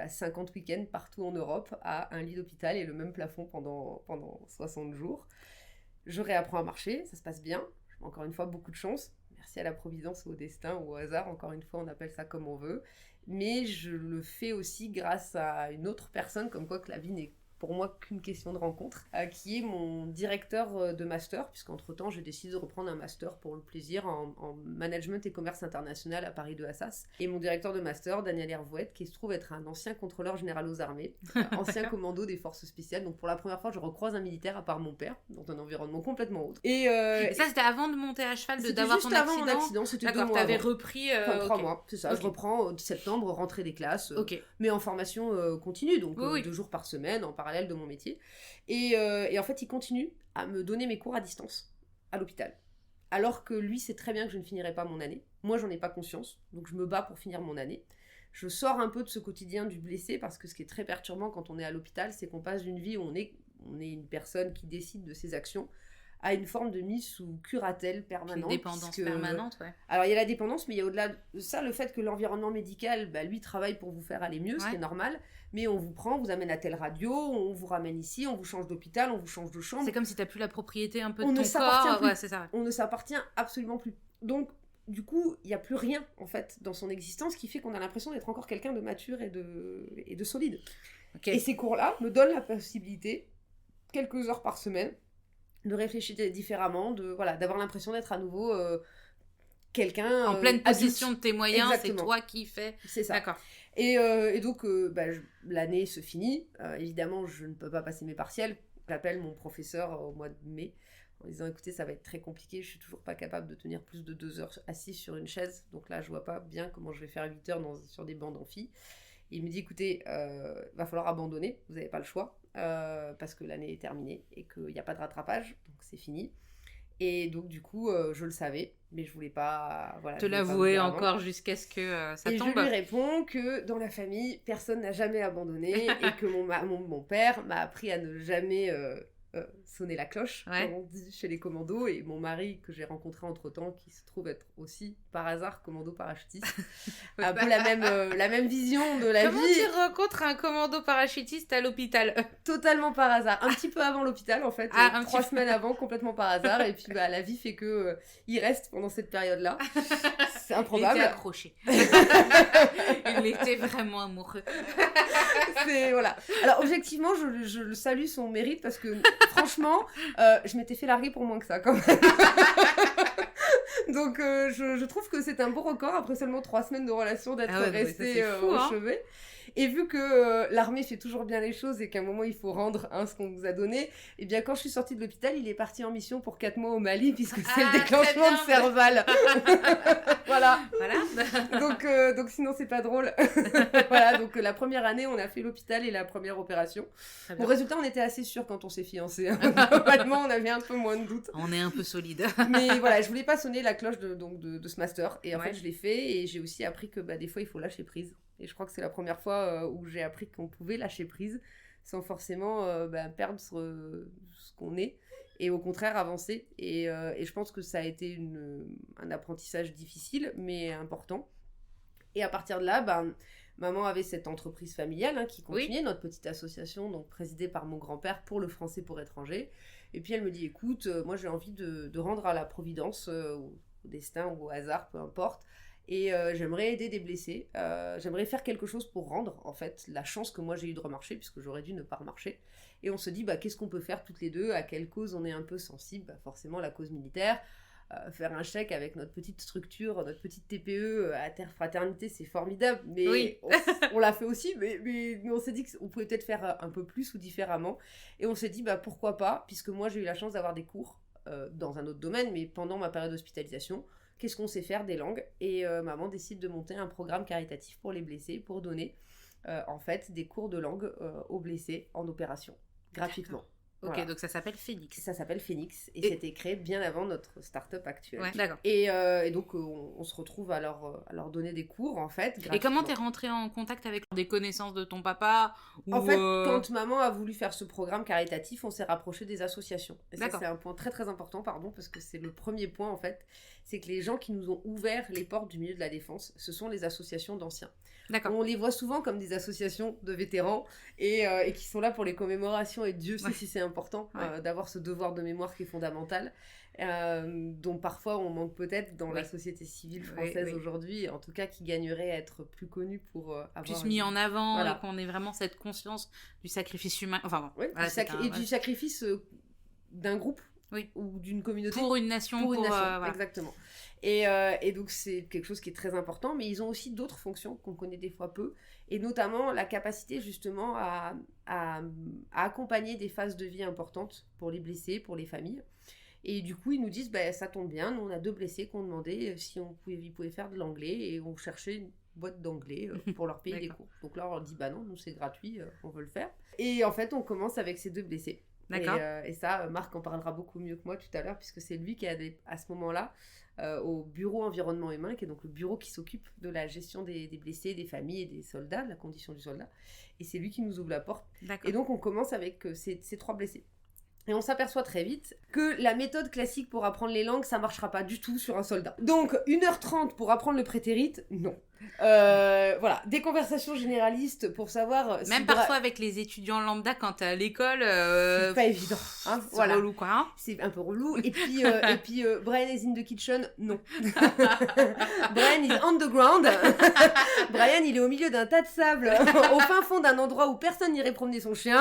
50 week-ends partout en Europe à un lit d'hôpital et le même plafond pendant 60 jours. Je réapprends à marcher, ça se passe bien. Encore une fois, beaucoup de chance. Merci à la providence ou au destin ou au hasard. Encore une fois, on appelle ça comme on veut. Mais je le fais aussi grâce à une autre personne, comme quoi que la vie n'est pour moi qu'une question de rencontre, qui est mon directeur de master, puisqu'entre-temps j'ai décidé de reprendre un master pour le plaisir en management et commerce international à Paris 2 Assas. Et mon directeur de master, Daniel Hervouet, qui se trouve être un ancien contrôleur général aux armées, ancien commando des forces spéciales. Donc pour la première fois je recroise un militaire à part mon père, dans un environnement complètement autre. Et ça c'était avant de monter à cheval, d'avoir ton accident. C'était juste avant mon accident, c'était 2 mois. D'accord, t'avais repris... 3 mois, c'est ça. Je reprends au septembre, rentrée des classes, mais en formation continue, donc 2 jours par semaine, en parallèle de mon métier. Et en fait, il continue à me donner mes cours à distance, à l'hôpital. Alors que lui sait très bien que je ne finirai pas mon année. Moi, j'en ai pas conscience, donc je me bats pour finir mon année. Je sors un peu de ce quotidien du blessé, parce que ce qui est très perturbant quand on est à l'hôpital, c'est qu'on passe d'une vie où on est une personne qui décide de ses actions, à une forme de mise sous curatelle permanente. Une dépendance permanente, ouais. Alors, il y a la dépendance, mais il y a au-delà de ça, le fait que l'environnement médical, lui, travaille pour vous faire aller mieux, ce qui est normal, mais on vous prend, on vous amène à telle radio, on vous ramène ici, on vous change d'hôpital, on vous change de chambre. C'est comme si t'as plus la propriété un peu de ton corps. Ouais, c'est ça. On ne s'appartient absolument plus. Donc, du coup, il n'y a plus rien, en fait, dans son existence qui fait qu'on a l'impression d'être encore quelqu'un de mature et de solide. Okay. Et ces cours-là me donnent la possibilité, quelques heures par semaine, de réfléchir différemment, d'avoir l'impression d'être à nouveau quelqu'un en pleine possession adulte. De tes moyens. Exactement. C'est toi qui fais. C'est ça. D'accord. Et donc l'année se finit. Évidemment, je ne peux pas passer mes partiels. J'appelle mon professeur au mois de mai en disant écoutez, ça va être très compliqué, je suis toujours pas capable de tenir plus de 2 heures assis sur une chaise, donc là je vois pas bien comment je vais faire 8 heures sur des bancs d'amphi. Il me dit écoutez, va falloir abandonner, vous n'avez pas le choix, parce que l'année est terminée et qu'il n'y a pas de rattrapage, donc c'est fini. Et donc du coup, je le savais, mais je voulais pas te l'avouer encore jusqu'à ce que ça tombe. Et je lui réponds que dans la famille, personne n'a jamais abandonné et que mon père m'a appris à ne jamais sonner la cloche, comme on dit chez les commandos, et mon mari que j'ai rencontré entre-temps, qui se trouve être aussi par hasard commando parachutiste, un peu la même vision de la vie. Comment tu rencontres un commando parachutiste à l'hôpital? Totalement par hasard, un petit peu avant l'hôpital en fait, 3 semaines avant, complètement par hasard, et puis la vie fait que il reste pendant cette période-là. C'est improbable. Il était accroché. Il était vraiment amoureux. Voilà. Alors objectivement, je le salue son mérite parce que franchement, je m'étais fait larguer pour moins que ça quand même. Donc je trouve que c'est un beau record après seulement 3 semaines de relation d'être resté au chevet. Et vu que l'armée fait toujours bien les choses et qu'à un moment il faut rendre ce qu'on nous a donné, et bien quand je suis sortie de l'hôpital, il est parti en mission pour 4 mois au Mali puisque c'est le déclenchement de Serval. Voilà. Donc sinon c'est pas drôle. Voilà, donc la première année on a fait l'hôpital et la première opération. Au résultat on était assez sûrs quand on s'est fiancés. Globalement on avait un peu moins de doutes. On est un peu solide. Mais voilà, je voulais pas sonner la cloche de ce master et en fait je l'ai fait et j'ai aussi appris que des fois il faut lâcher prise. Et je crois que c'est la première fois où j'ai appris qu'on pouvait lâcher prise sans forcément perdre ce qu'on est et au contraire avancer. Et je pense que ça a été un apprentissage difficile mais important. Et à partir de là, maman avait cette entreprise familiale qui continuait, notre petite association donc présidée par mon grand-père pour le français pour étrangers. Et puis elle me dit écoute, moi j'ai envie de rendre à la providence, au destin ou au hasard, peu importe. Et j'aimerais aider des blessés, j'aimerais faire quelque chose pour rendre en fait la chance que moi j'ai eu de remarcher, puisque j'aurais dû ne pas remarcher. Et on se dit qu'est-ce qu'on peut faire toutes les deux, à quelle cause on est un peu sensible, forcément la cause militaire, faire un chèque avec notre petite structure, notre petite TPE à Terre Fraternité, c'est formidable, mais on l'a fait aussi, mais on s'est dit qu'on pouvait peut-être faire un peu plus ou différemment. Et on s'est dit pourquoi pas, puisque moi j'ai eu la chance d'avoir des cours dans un autre domaine, mais pendant ma période d'hospitalisation, qu'est-ce qu'on sait faire des langues, et maman décide de monter un programme caritatif pour les blessés, pour donner en fait des cours de langue aux blessés en opération, gratuitement. Ok, voilà. Donc ça s'appelle Phoenix. Ça s'appelle Phoenix, et c'était créé bien avant notre start-up actuelle. Ouais, d'accord. Et donc on se retrouve à leur donner des cours en fait. Gratuitement. Et comment t'es rentrée en contact avec des connaissances de ton papa En fait, quand maman a voulu faire ce programme caritatif, on s'est rapproché des associations. Et ça, c'est un point très très important, parce que c'est le premier point en fait. C'est que les gens qui nous ont ouvert les portes du milieu de la défense, ce sont les associations d'anciens. D'accord. On les voit souvent comme des associations de vétérans et qui sont là pour les commémorations, et Dieu sait si c'est important d'avoir ce devoir de mémoire qui est fondamental, dont parfois on manque peut-être dans la société civile française aujourd'hui, en tout cas qui gagnerait à être plus connu pour avoir... Plus mis en avant, et qu'on ait vraiment cette conscience du sacrifice humain. Enfin bon, du sacrifice d'un groupe ou d'une communauté. Pour une nation. Exactement. Et donc c'est quelque chose qui est très important, mais ils ont aussi d'autres fonctions qu'on connaît des fois peu, et notamment la capacité justement à accompagner des phases de vie importantes pour les blessés, pour les familles. Et du coup ils nous disent ça tombe bien, nous on a 2 blessés qui ont demandé si ils pouvaient faire de l'anglais, et on cherchait une boîte d'anglais pour leur payer des cours. Donc là on leur dit non, nous c'est gratuit, on veut le faire. Et en fait on commence avec ces 2 blessés. D'accord. Et ça, Marc en parlera beaucoup mieux que moi tout à l'heure, puisque c'est lui qui a à ce moment-là au bureau environnement humain, qui est donc le bureau qui s'occupe de la gestion des blessés, des familles et des soldats, de la condition du soldat. Et c'est lui qui nous ouvre la porte. D'accord. Et donc on commence avec ces 3 blessés. Et on s'aperçoit très vite que la méthode classique pour apprendre les langues, ça marchera pas du tout sur un soldat. Donc 1h30 pour apprendre le prétérit, non. Voilà, des conversations généralistes pour savoir... Même parfois avec les étudiants lambda quand t'es à l'école... c'est pas évident. C'est relou, quoi. Hein, c'est un peu relou. Et puis, Brian is in the kitchen, non. Brian is on the ground. Brian, il est au milieu d'un tas de sable, au fin fond d'un endroit où personne n'irait promener son chien,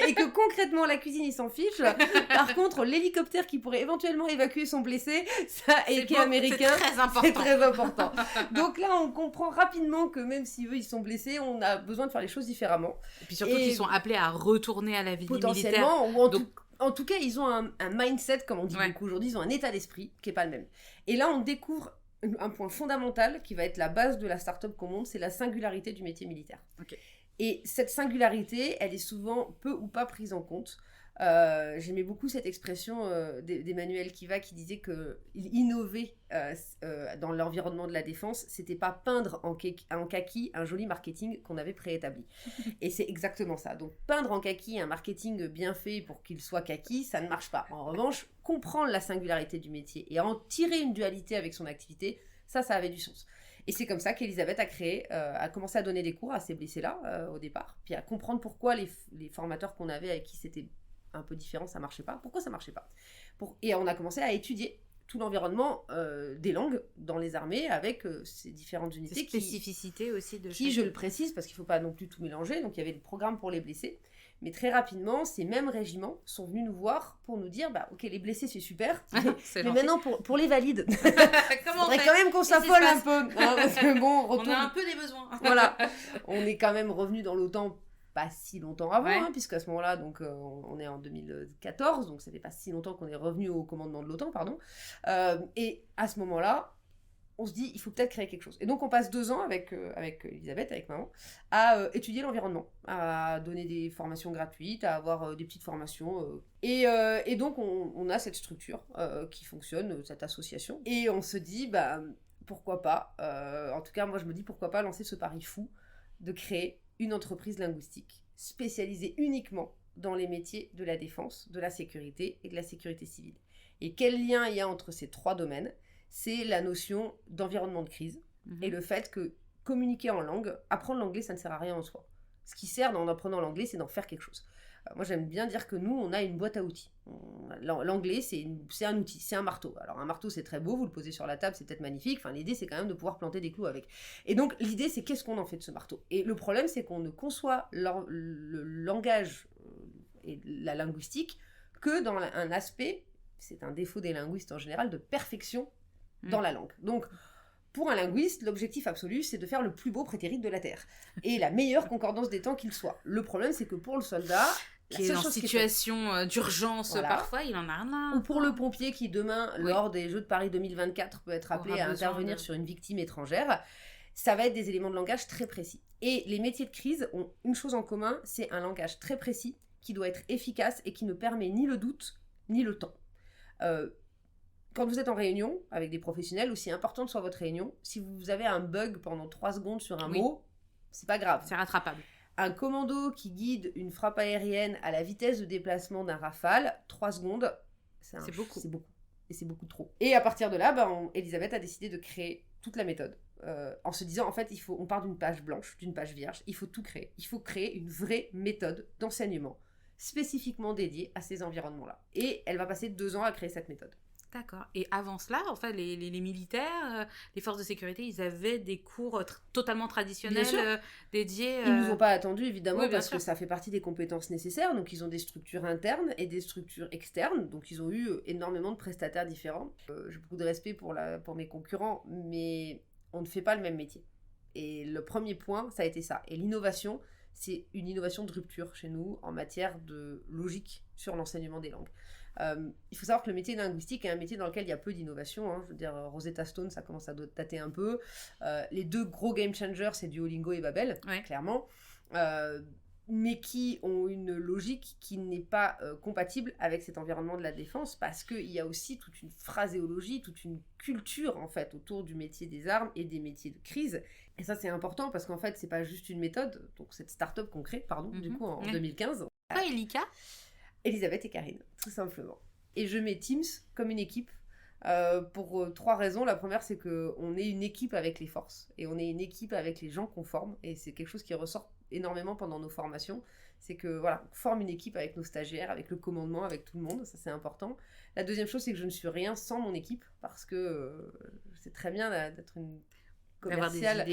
et que concrètement, la cuisine, il s'en fiche. Par contre, l'hélicoptère qui pourrait éventuellement évacuer son blessé, ça, et qui est américain, c'est très important. Donc là, on comprend rapidement que même si eux ils sont blessés, on a besoin de faire les choses différemment. Et puis surtout qu'ils sont appelés à retourner à la vie potentiellement, militaire. Ou en tout cas, ils ont un mindset, comme on dit beaucoup aujourd'hui, ils ont un état d'esprit qui n'est pas le même. Et là, on découvre un point fondamental qui va être la base de la start-up qu'on monte, c'est la singularité du métier militaire. Okay. Et cette singularité, elle est souvent peu ou pas prise en compte. J'aimais beaucoup cette expression d'Emmanuel Kiva qui disait qu'il innovait dans l'environnement de la défense, c'était pas peindre en kaki un joli marketing qu'on avait préétabli. Et c'est exactement ça. Donc peindre en kaki un marketing bien fait pour qu'il soit kaki, ça ne marche pas. En revanche, comprendre la singularité du métier et en tirer une dualité avec son activité, ça avait du sens. Et c'est comme ça qu'Elisabeth a commencé à donner des cours à ces blessés-là au départ, puis à comprendre pourquoi les formateurs qu'on avait avec qui c'était un peu différent, ça marchait pas. Pourquoi ça marchait pas ? Et on a commencé à étudier tout l'environnement des langues dans les armées avec ces différentes unités. Ces spécificités aussi de je le précise parce qu'il ne faut pas non plus tout mélanger. Donc il y avait le programme pour les blessés. Mais très rapidement, ces mêmes régiments sont venus nous voir pour nous dire ok, les blessés c'est super, mais maintenant pour les valides, il faudrait quand même qu'on s'affole un peu. Parce que on a un peu des besoins. Voilà, on est quand même revenu dans l'OTAN pas si longtemps avant, puisqu'à ce moment-là, donc, on est en 2014, donc ça fait pas si longtemps qu'on est revenu au commandement de l'OTAN, pardon. Et à ce moment-là, on se dit, il faut peut-être créer quelque chose. Et donc, on passe 2 ans avec Elisabeth, avec maman, à étudier l'environnement, à donner des formations gratuites, à avoir des petites formations. Et donc, on a cette structure qui fonctionne, cette association. Et on se dit, pourquoi pas, en tout cas, moi, je me dis, pourquoi pas lancer ce pari fou de créer une entreprise linguistique spécialisée uniquement dans les métiers de la défense, de la sécurité et de la sécurité civile. Et quel lien il y a entre ces 3 domaines ? C'est la notion d'environnement de crise et le fait que communiquer en langue, apprendre l'anglais, ça ne sert à rien en soi. Ce qui sert en apprenant l'anglais, c'est d'en faire quelque chose. Moi, j'aime bien dire que nous, on a une boîte à outils. L'anglais, c'est un outil, c'est un marteau. Alors, un marteau, c'est très beau, vous le posez sur la table, c'est peut-être magnifique. Enfin, l'idée, c'est quand même de pouvoir planter des clous avec. Et donc, l'idée, c'est qu'est-ce qu'on en fait de ce marteau ? Et le problème, c'est qu'on ne conçoit le langage et la linguistique que dans un aspect, c'est un défaut des linguistes en général, de perfection dans la langue. Donc, pour un linguiste, l'objectif absolu, c'est de faire le plus beau prétérit de la Terre. Et la meilleure concordance des temps qu'il soit. Le problème, c'est que pour le soldat... qui est en situation d'urgence, parfois, il en a rien. Ou pour le pompier qui, demain, lors des Jeux de Paris 2024, peut être appelé à intervenir sur une victime étrangère, ça va être des éléments de langage très précis. Et les métiers de crise ont une chose en commun, c'est un langage très précis, qui doit être efficace et qui ne permet ni le doute, ni le temps. Quand vous êtes en réunion avec des professionnels, aussi importante soit votre réunion, si vous avez un bug pendant 3 secondes sur un mot, c'est pas grave. C'est rattrapable. Un commando qui guide une frappe aérienne à la vitesse de déplacement d'un Rafale, 3 secondes, c'est beaucoup. C'est beaucoup. Et c'est beaucoup trop. Et à partir de là, Elisabeth a décidé de créer toute la méthode. En se disant, en fait, on part d'une page blanche, d'une page vierge, il faut tout créer. Il faut créer une vraie méthode d'enseignement spécifiquement dédiée à ces environnements-là. Et elle va passer 2 ans à créer cette méthode. D'accord. Et avant cela, en fait, les militaires, les forces de sécurité, ils avaient des cours totalement traditionnels dédiés. Ils ne nous ont pas attendus, évidemment, oui, parce que ça fait partie des compétences nécessaires. Donc, ils ont des structures internes et des structures externes. Donc, ils ont eu énormément de prestataires différents. J'ai beaucoup de respect pour mes concurrents, mais on ne fait pas le même métier. Et le premier point, ça a été ça. Et l'innovation, c'est une innovation de rupture chez nous en matière de logique sur l'enseignement des langues. Il faut savoir que le métier linguistique est un métier dans lequel il y a peu d'innovation. Je veux dire, Rosetta Stone, ça commence à dater un peu. Les 2 gros game changers, c'est Duolingo et Babel, clairement. Mais qui ont une logique qui n'est pas compatible avec cet environnement de la défense, parce qu'il y a aussi toute une phraséologie, toute une culture, en fait, autour du métier des armes et des métiers de crise. Et ça, c'est important, parce qu'en fait, c'est pas juste une méthode. Donc, cette start-up qu'on crée, du coup, en 2015. Pas Elika ? Elisabeth et Karine, tout simplement. Et je mets Teams comme une équipe pour 3 raisons. La première, c'est qu'on est une équipe avec les forces et on est une équipe avec les gens qu'on forme. Et c'est quelque chose qui ressort énormément pendant nos formations. C'est que voilà, on forme une équipe avec nos stagiaires, avec le commandement, avec tout le monde. Ça, c'est important. La deuxième chose, c'est que je ne suis rien sans mon équipe, parce que c'est très bien d'être une commerciale,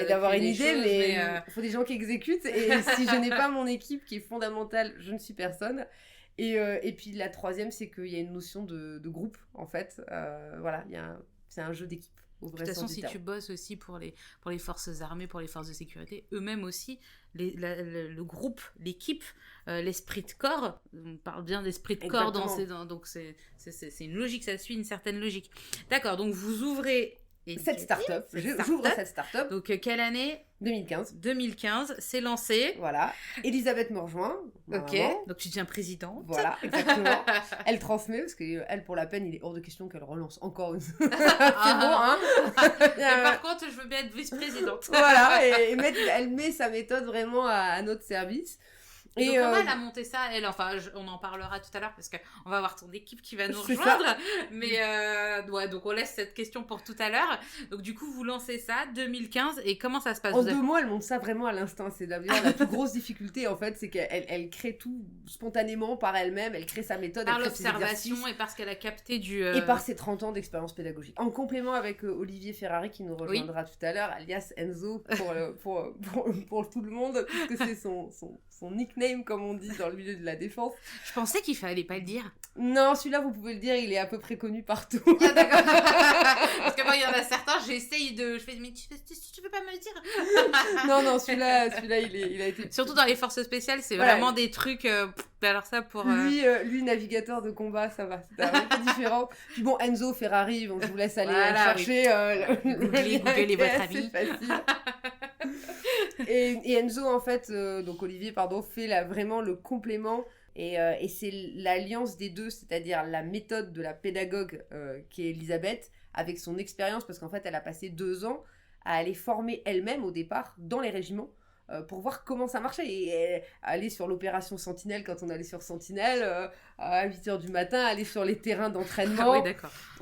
d'avoir une idée, mais il faut des gens qui exécutent. Et si je n'ai pas mon équipe qui est fondamentale, je ne suis personne. Et puis la troisième, c'est qu'il y a une notion de groupe, en fait. Voilà, c'est un jeu d'équipe. De toute façon, si tu bosses aussi pour les forces armées, pour les forces de sécurité, eux-mêmes aussi, le groupe, l'équipe, l'esprit de corps, on parle bien d'esprit de corps donc c'est une logique, ça suit une certaine logique. D'accord, donc vous ouvrez... Cette start-up, j'ouvre cette start-up. Donc, quelle année ? 2015, c'est lancé. Voilà. Elisabeth me rejoint. Ok, donc tu deviens présidente. Voilà, exactement. Elle transmet, parce qu'elle, pour la peine, il est hors de question qu'elle relance encore une... C'est bon, hein. Mais par contre, je veux bien être vice-présidente. Voilà, et elle met sa méthode vraiment à notre service. Et donc, comment elle a monté ça, elle? Enfin, on en parlera tout à l'heure, parce qu'on va avoir ton équipe qui va nous rejoindre. Mais donc on laisse cette question pour tout à l'heure. Donc du coup, vous lancez ça, 2015, et comment ça se passe? En 2 mois, elle monte ça vraiment à l'instinct. C'est d'ailleurs la plus grosse difficulté, en fait, c'est qu'elle crée tout spontanément par elle-même. Elle crée sa méthode. Par l'observation et parce qu'elle a capté Et par ses 30 ans d'expérience pédagogique. En complément avec Olivier Ferrari, qui nous rejoindra tout à l'heure, alias Enzo, pour tout le monde, puisque c'est son nickname, comme on dit dans le milieu de la défense. Je pensais qu'il fallait pas le dire. Non, celui-là, vous pouvez le dire, il est à peu près connu partout. Ah, d'accord. Parce que moi, il y en a certains, j'essaye de... Je fais, mais tu peux pas me le dire. Non, celui-là, il a été... Surtout dans les forces spéciales, c'est vraiment des trucs... alors ça, pour... Lui, navigateur de combat, ça va. C'est un peu différent. Puis bon, Enzo, Ferrari, je vous laisse aller chercher... Googlez votre ami. C'est facile. Et Enzo, en fait, donc Olivier, fait vraiment le complément, et c'est l'alliance des deux, c'est-à-dire la méthode de la pédagogue qui est Elisabeth, avec son expérience, parce qu'en fait, elle a passé 2 ans à aller former elle-même au départ dans les régiments, pour voir comment ça marchait, et aller sur l'opération Sentinelle quand on allait sur Sentinelle, à 8h du matin, aller sur les terrains d'entraînement,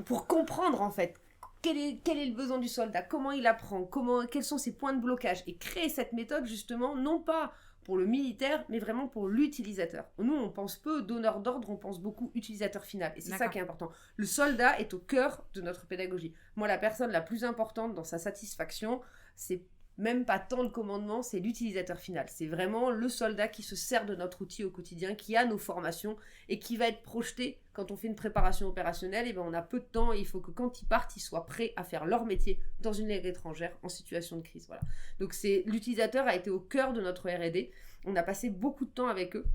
pour comprendre en fait quel est le besoin du soldat, comment il apprend, quels sont ses points de blocage, et créer cette méthode justement, non pas pour le militaire, mais vraiment pour l'utilisateur. Nous, on pense peu donneur d'ordre, on pense beaucoup utilisateur final, et c'est ça qui est important. Le soldat est au cœur de notre pédagogie. Moi, la personne la plus importante dans sa satisfaction, c'est même pas tant le commandement, c'est l'utilisateur final. C'est vraiment le soldat qui se sert de notre outil au quotidien, qui a nos formations et qui va être projeté quand on fait une préparation opérationnelle. Et on a peu de temps et il faut que quand ils partent, ils soient prêts à faire leur métier dans une langue étrangère en situation de crise. Voilà. Donc l'utilisateur a été au cœur de notre R&D. On a passé beaucoup de temps avec eux.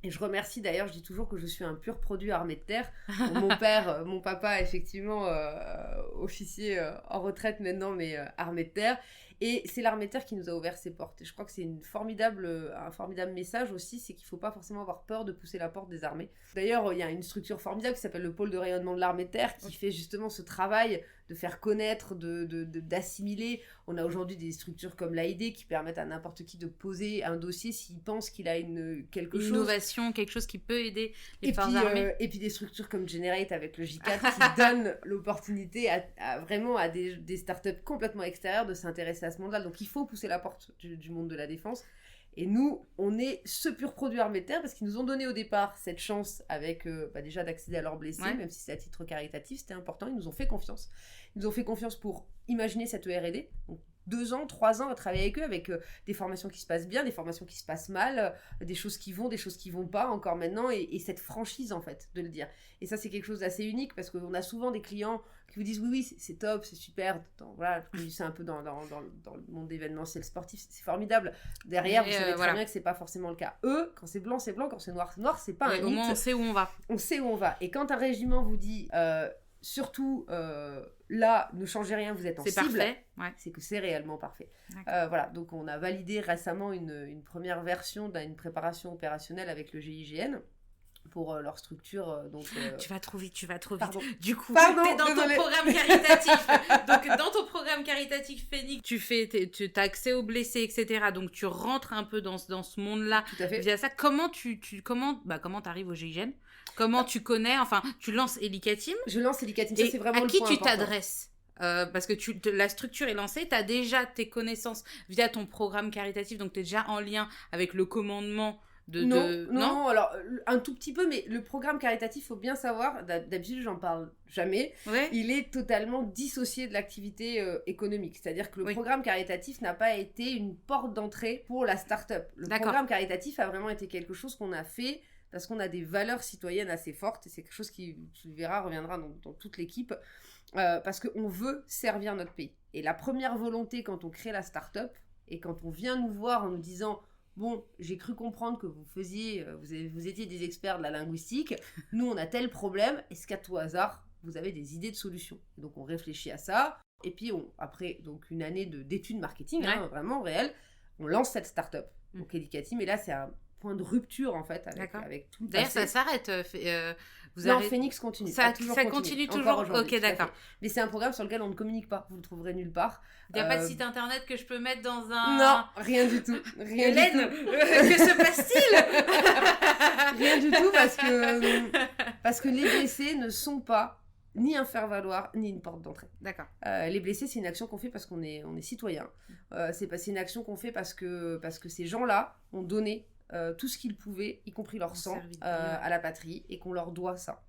Et je remercie d'ailleurs, je dis toujours que je suis un pur produit armée de terre. Mon papa, effectivement, officier en retraite maintenant, mais armée de terre. Et c'est l'armée de terre qui nous a ouvert ses portes. Et je crois que c'est un formidable message aussi, c'est qu'il ne faut pas forcément avoir peur de pousser la porte des armées. D'ailleurs, il y a une structure formidable qui s'appelle le pôle de rayonnement de l'armée de terre, qui fait justement ce travail de faire connaître, d'assimiler. On a aujourd'hui des structures comme l'AID qui permettent à n'importe qui de poser un dossier s'il pense qu'il a quelque chose. Une innovation, quelque chose qui peut aider les forces armées. Et puis des structures comme Generate avec le J4 qui donnent l'opportunité vraiment à des startups complètement extérieures de s'intéresser à ce monde-là. Donc il faut pousser la porte du monde de la défense. Et nous, on est ce pur produit armée de terre parce qu'ils nous ont donné au départ cette chance avec déjà d'accéder à leurs blessés, même si c'est à titre caritatif, c'était important. Ils nous ont fait confiance. Ils nous ont fait confiance pour imaginer cette R&D. Donc, 2 ans, 3 ans à travailler avec eux, avec des formations qui se passent bien, des formations qui se passent mal, des choses qui vont pas encore maintenant, et cette franchise en fait de le dire. Et ça c'est quelque chose d'assez unique parce qu'on a souvent des clients qui vous disent oui c'est top, c'est super, voilà, c'est un peu dans le monde événementiel sportif, c'est formidable. Derrière vous savez très bien que c'est pas forcément le cas. Eux, quand c'est blanc, quand c'est noir, c'est pas un mythe. Au moins on sait où on va. On sait où on va. Et quand un régiment vous dit surtout là ne changez rien, vous êtes en cible, parfait. C'est que c'est réellement parfait. Voilà, donc on a validé récemment une première version d'une préparation opérationnelle avec le GIGN pour leur structure. Donc, Tu vas trop vite. Pardon. Du coup, t'es dans ton programme caritatif. Donc, dans ton programme caritatif Phoenix, tu as accès aux blessés, etc. Donc, tu rentres un peu dans ce monde-là. Tout à fait. Via ça, comment t'arrives au GIGN ? Comment tu connais, enfin, tu lances Elicatim. Je lance Elicatim, ça c'est vraiment le point important. À qui tu important. t'adresses parce que la structure est lancée, tu as déjà tes connaissances via ton programme caritatif, donc tu es déjà en lien avec le commandement Non, alors un tout petit peu, mais le programme caritatif, il faut bien savoir, d'habitude j'en parle jamais, il est totalement dissocié de l'activité économique. C'est-à-dire que le programme caritatif n'a pas été une porte d'entrée pour la start-up. Le programme caritatif a vraiment été quelque chose qu'on a fait parce qu'on a des valeurs citoyennes assez fortes, et c'est quelque chose qui, tu le verras, reviendra dans toute l'équipe, parce qu'on veut servir notre pays. Et la première volonté quand on crée la start-up, et quand on vient nous voir en nous disant « Bon, j'ai cru comprendre que vous étiez des experts de la linguistique, nous on a tel problème, est-ce qu'à tout hasard, vous avez des idées de solutions ?» Et donc on réfléchit à ça, et puis après donc une année d'études marketing, vraiment réelles, on lance cette start-up, donc Elicatim, et là c'est un point de rupture en fait avec tout le D'ailleurs, passé. ça s'arrête. Phoenix continue. Ça continue toujours. Ok, d'accord. Mais c'est un programme sur lequel on ne communique pas. Vous le trouverez nulle part. Il n'y a pas de site internet que je peux mettre dans un... Non, rien du tout. Hélène, que se passe-t-il? Rien du tout parce que les blessés ne sont pas ni un faire-valoir, ni une porte d'entrée. D'accord. Les blessés, c'est une action qu'on fait parce qu'on est citoyen. C'est une action qu'on fait parce que ces gens-là ont donné tout ce qu'ils pouvaient, y compris leur sang, à la patrie, et qu'on leur doit ça.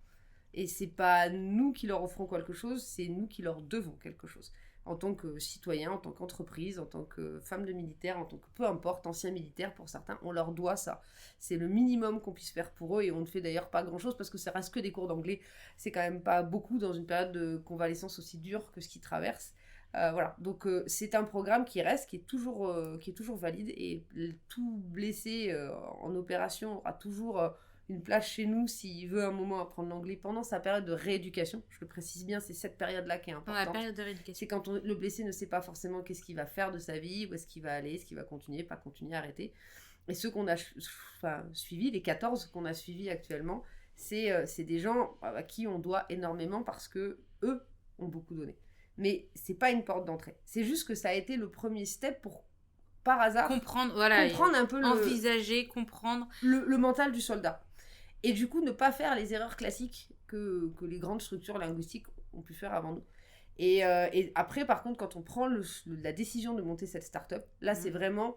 Et c'est pas nous qui leur offrons quelque chose, c'est nous qui leur devons quelque chose. En tant que citoyen, en tant qu'entreprise, en tant que femme de militaire, en tant que peu importe, ancien militaire pour certains, on leur doit ça. C'est le minimum qu'on puisse faire pour eux, et on ne fait d'ailleurs pas grand-chose parce que ça reste que des cours d'anglais. C'est quand même pas beaucoup dans une période de convalescence aussi dure que ce qu'ils traversent. Voilà, donc c'est un programme qui reste, qui est toujours valide, et tout blessé en opération aura toujours une place chez nous s'il veut un moment apprendre l'anglais pendant sa période de rééducation. Je le précise bien, c'est cette période-là qui est importante. La période de rééducation. C'est quand le blessé ne sait pas forcément qu'est-ce qu'il va faire de sa vie, où est-ce qu'il va aller, est-ce qu'il va continuer, pas continuer, arrêter. Et ceux qu'on a suivis, les 14 qu'on a suivis actuellement, c'est des gens à qui on doit énormément parce que eux ont beaucoup donné. Mais c'est pas une porte d'entrée. C'est juste que ça a été le premier step pour, par hasard, comprendre un peu envisager, comprendre le mental du soldat. Et du coup, ne pas faire les erreurs classiques que les grandes structures linguistiques ont pu faire avant nous. Et après, par contre, quand on prend la décision de monter cette start-up, là, c'est vraiment...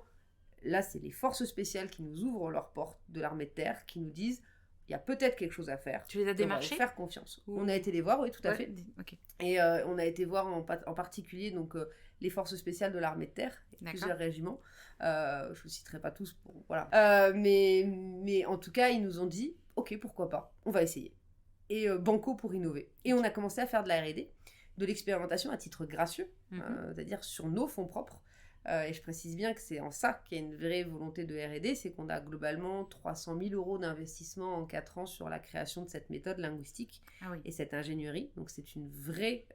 Là, c'est les forces spéciales qui nous ouvrent leurs portes de l'armée de terre, qui nous disent... Il y a peut-être quelque chose à faire. Tu les as démarchés ? On va faire confiance. On a été les voir, oui, tout à fait. Okay. Et on a été voir en particulier donc, les forces spéciales de l'armée de terre, plusieurs régiments. Je ne citerai pas tous. Voilà. Mais en tout cas, ils nous ont dit, ok, pourquoi pas, on va essayer. Et banco pour innover. Et on a commencé à faire de la R&D, de l'expérimentation à titre gracieux, c'est-à-dire sur nos fonds propres. Et je précise bien que c'est en ça qu'il y a une vraie volonté de R&D, c'est qu'on a globalement 300 000 € d'investissement en 4 ans sur la création de cette méthode linguistique et cette ingénierie. Donc c'est une vraie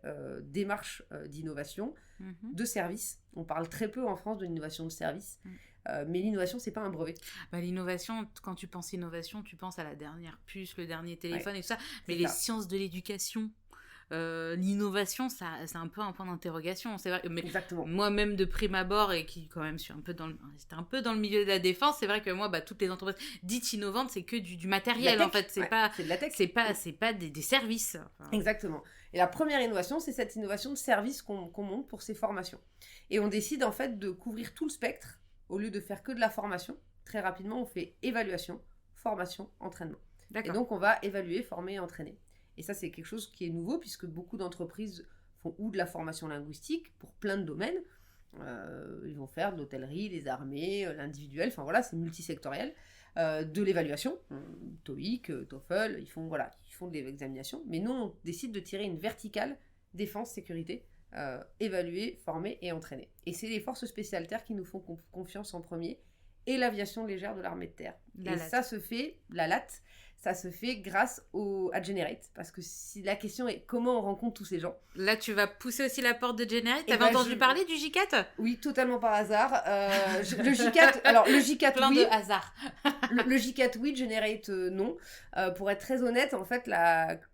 démarche d'innovation, de service. On parle très peu en France de l'innovation de service, mais l'innovation, c'est pas un brevet. L'innovation, quand tu penses innovation, tu penses à la dernière puce, le dernier téléphone et tout ça, mais les sciences de l'éducation... l'innovation, c'est un peu un point d'interrogation, c'est vrai. Mais exactement. Moi-même de prime abord et qui quand même suis j'étais un peu dans le milieu de la défense, c'est vrai que moi, toutes les entreprises dites innovantes, c'est que du matériel en fait, c'est de la tech, c'est pas des services. Enfin... Exactement. Et la première innovation, c'est cette innovation de service qu'on monte pour ces formations. Et on décide en fait de couvrir tout le spectre au lieu de faire que de la formation, très rapidement, on fait évaluation, formation, entraînement. D'accord. Et donc, on va évaluer, former et entraîner. Et ça, c'est quelque chose qui est nouveau, puisque beaucoup d'entreprises font ou de la formation linguistique pour plein de domaines. Ils vont faire de l'hôtellerie, les armées, l'individuel, enfin voilà, c'est multisectoriel. De l'évaluation, TOEIC, TOEFL, ils font des examinations. Mais nous, on décide de tirer une verticale défense, sécurité, évaluer, former et entraîner. Et c'est les forces spéciales terre qui nous font confiance en premier, et l'aviation légère de l'armée de terre. Ça se fait, ça se fait grâce à Generate. Parce que si la question est comment on rencontre tous ces gens. Là, tu vas pousser aussi la porte de Generate. T'avais entendu parler du J4 ? Oui, totalement par hasard. Le J4, alors le J4, plein oui. de hasard. le J4, oui, Generate, non. Pour être très honnête, en fait,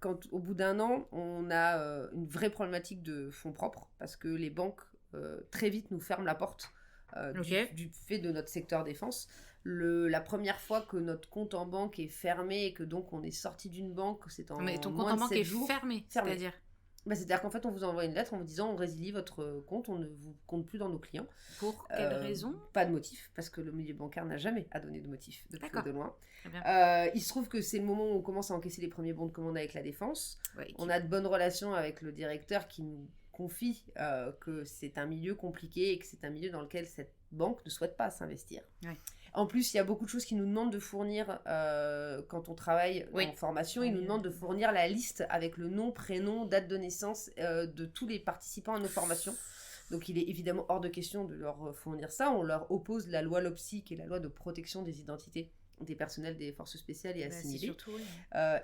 quand au bout d'un an, on a une vraie problématique de fonds propres. Parce que les banques, très vite, nous ferment la porte. Du fait de notre secteur défense. La première fois que notre compte en banque est fermé et que donc on est sorti d'une banque, c'est en Mais ton compte moins en de banque 7 est jours. fermé. C'est-à-dire c'est-à-dire qu'en fait, on vous envoie une lettre en vous disant on résilie votre compte, on ne vous compte plus dans nos clients. Pour quelle raison ? Pas de motif, parce que le milieu bancaire n'a jamais à donner de motif, de près ou de loin. Très bien. Il se trouve que c'est le moment où on commence à encaisser les premiers bons de commande avec la défense. Ouais, on a de bonnes relations avec le directeur qui nous confie que c'est un milieu compliqué et que c'est un milieu dans lequel cette banque ne souhaite pas s'investir. Ouais. En plus, il y a beaucoup de choses qu'ils nous demandent de fournir quand on travaille en formation. Ils nous demandent de fournir la liste avec le nom, prénom, date de naissance de tous les participants à nos formations. Donc il est évidemment hors de question de leur fournir ça. On leur oppose la loi LOPSI, qui est la loi de protection des identités des personnels des forces spéciales et assimilés. Surtout, oui.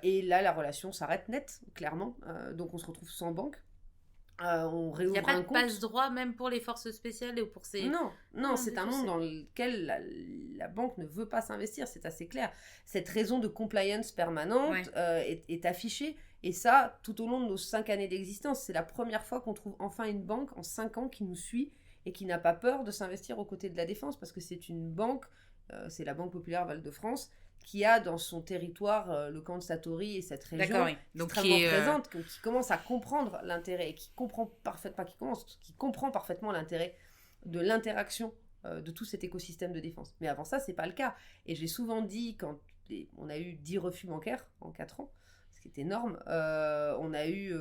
Et là, la relation s'arrête net, clairement. Donc on se retrouve sans banque. On réouvre un compte. Il n'y a pas de passe-droit même pour les forces spéciales et pour ces... Non, c'est un monde dans lequel la banque ne veut pas s'investir, c'est assez clair. Cette raison de compliance permanente est affichée, et ça, tout au long de nos 5 années d'existence. C'est la première fois qu'on trouve enfin une banque en 5 ans qui nous suit et qui n'a pas peur de s'investir aux côtés de la défense, parce que c'est une banque, c'est la Banque Populaire Val-de-France, qui a dans son territoire le camp de Satori et cette région extrêmement présente, qui commence à comprendre l'intérêt et qui comprend parfaitement l'intérêt de l'interaction de tout cet écosystème de défense. Mais avant ça, c'est pas le cas. Et j'ai souvent dit, quand on a eu 10 refus bancaires en 4 ans, ce qui est énorme, on a eu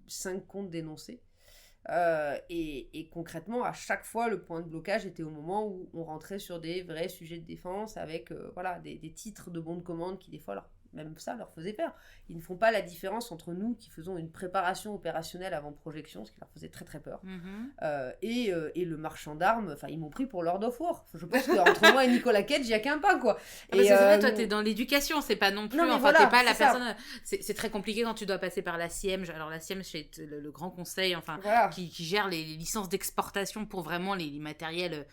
5 comptes dénoncés. Et concrètement, à chaque fois, le point de blocage était au moment où on rentrait sur des vrais sujets de défense avec des titres de bons de commande qui, des fois, même ça leur faisait peur. Ils ne font pas la différence entre nous qui faisons une préparation opérationnelle avant projection, ce qui leur faisait très très peur, et le marchand d'armes. Enfin, ils m'ont pris pour Lord of War. Je pense qu'entre moi et Nicolas Cage, il n'y a qu'un pas, quoi. Et c'est vrai, toi, t'es dans l'éducation, c'est pas non plus... t'es pas la personne... C'est très compliqué quand tu dois passer par la CIEM. Alors, la CIEM, c'est le grand conseil, qui gère les licences d'exportation pour vraiment les matériels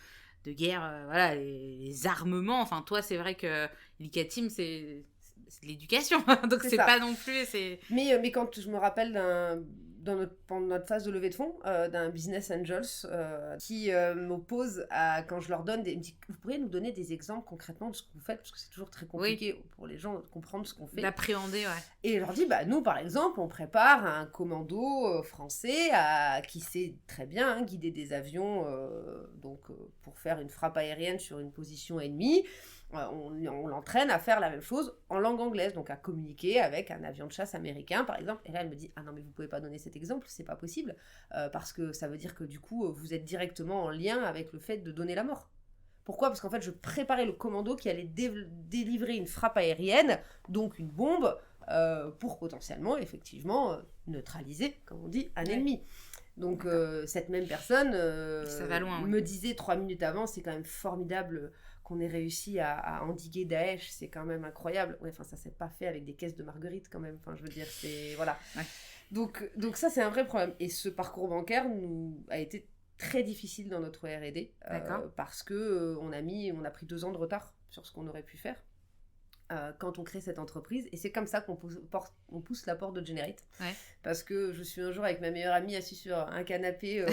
de guerre, les armements. Enfin, toi, c'est vrai que l'ICATIM, c'est de l'éducation, donc c'est pas non plus... Mais quand je me rappelle pendant notre phase de levée de fonds, d'un business angels qui m'oppose à, quand je leur donne me dit, vous pourriez nous donner des exemples concrètement de ce que vous faites, parce que c'est toujours très compliqué pour les gens de comprendre ce qu'on fait. D'appréhender, Et je leur dis, nous par exemple, on prépare un commando français qui sait très bien guider des avions pour faire une frappe aérienne sur une position ennemie. On l'entraîne à faire la même chose en langue anglaise, donc à communiquer avec un avion de chasse américain par exemple. Et là elle me dit, ah non mais vous pouvez pas donner cet exemple, c'est pas possible, parce que ça veut dire que du coup vous êtes directement en lien avec le fait de donner la mort. Pourquoi ? Parce qu'en fait je préparais le commando qui allait délivrer une frappe aérienne, donc une bombe, pour potentiellement effectivement neutraliser, comme on dit, un ennemi. Donc cette même personne ça va loin, me disait 3 minutes avant, c'est quand même formidable qu'on ait réussi à endiguer Daesh, c'est quand même incroyable. Ça s'est pas fait avec des caisses de marguerites quand même. Je veux dire, c'est... Voilà. Ouais. Donc ça, c'est un vrai problème. Et ce parcours bancaire a été très difficile dans notre R&D. Parce que on a pris 2 ans de retard sur ce qu'on aurait pu faire. Quand on crée cette entreprise, et c'est comme ça qu'on pousse la porte de Generate, parce que je suis un jour avec ma meilleure amie assise sur un canapé,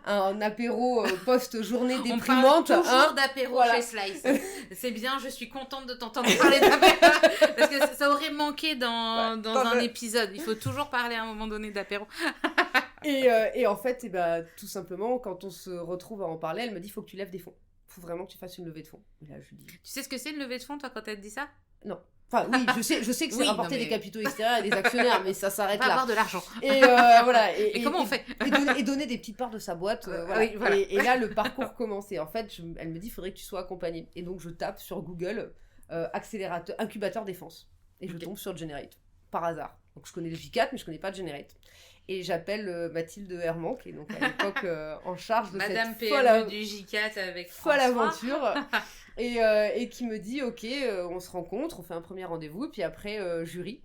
un apéro post-journée déprimante. On parle toujours d'apéro chez Slice. C'est bien, je suis contente de t'entendre parler d'apéro, parce que ça aurait manqué dans un épisode. Il faut toujours parler à un moment donné d'apéro. Et en fait, tout simplement, quand on se retrouve à en parler, elle me dit, il faut que tu lèves des fonds. faut vraiment que tu fasses une levée de fonds. Et là, je dis... Tu sais ce que c'est une levée de fonds, toi, quand elle te dit ça? Non. Enfin, oui, je sais que c'est rapporter des capitaux extérieurs à des actionnaires, mais ça s'arrête là. Avoir de l'argent. Et voilà. Et comment on fait? Et donner des petites parts de sa boîte. Voilà. Oui, voilà. Et là, le parcours commençait. En fait, elle me dit, il faudrait que tu sois accompagnée. Et donc, je tape sur Google accélérateur, incubateur défense. Et je tombe sur Generate, par hasard. Donc, je connais le J4, mais je connais pas Generate. Et j'appelle Mathilde Herman, qui est donc à l'époque en charge de Madame cette PME du J4 avec folle aventure. Et qui me dit, ok, on se rencontre, on fait un premier rendez-vous, puis après, jury.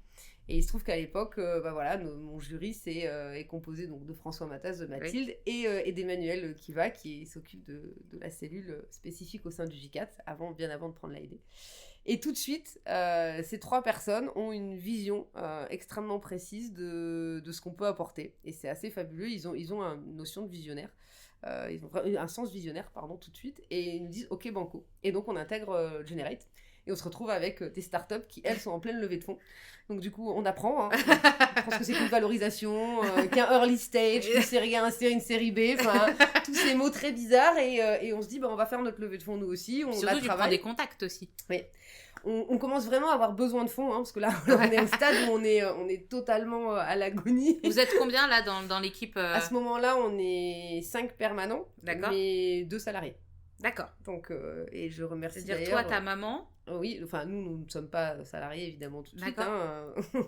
Et il se trouve qu'à l'époque, mon jury est composé donc, de François Matas, de Mathilde, et d'Emmanuel Kiva, qui s'occupe de la cellule spécifique au sein du J4, bien avant de prendre l'AID. Et tout de suite, ces 3 personnes ont une vision extrêmement précise de ce qu'on peut apporter. Et c'est assez fabuleux, ils ont une notion de visionnaire. Ils ont un sens visionnaire, tout de suite, et ils nous disent ok banco. Et donc on intègre Generate et on se retrouve avec des startups qui elles sont en pleine levée de fonds. Donc du coup on apprend ce que c'est qu'une valorisation, qu'un early stage, une série A, une série B, tous ces mots très bizarres et on se dit on va faire notre levée de fonds nous aussi. On surtout tu prends des contacts aussi. Oui. On commence vraiment à avoir besoin de fonds, parce que là, on est au stade où on est totalement à l'agonie. Vous êtes combien, là, dans l'équipe À ce moment-là, on est 5 permanents, mais 2 salariés. D'accord. Donc, et je remercie c'est-à-dire toi, ta maman. Oui, enfin, nous ne sommes pas salariés, évidemment, tout de suite,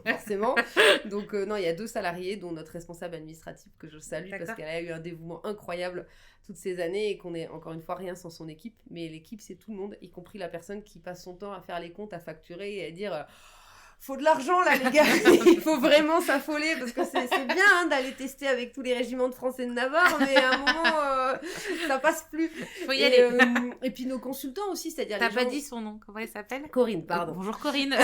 forcément. Donc, non, il y a 2 salariés, dont notre responsable administratif, que je salue, parce qu'elle a eu un dévouement incroyable toutes ces années, et qu'on est, encore une fois, rien sans son équipe. Mais l'équipe, c'est tout le monde, y compris la personne qui passe son temps à faire les comptes, à facturer, et à dire... faut de l'argent là les gars, il faut vraiment s'affoler parce que c'est bien d'aller tester avec tous les régiments de France et de Navarre, mais à un moment ça passe plus. Faut y aller. Et puis nos consultants aussi, c'est-à-dire t'as pas dit son nom, comment elle s'appelle? Corinne, pardon. Bonjour Corinne.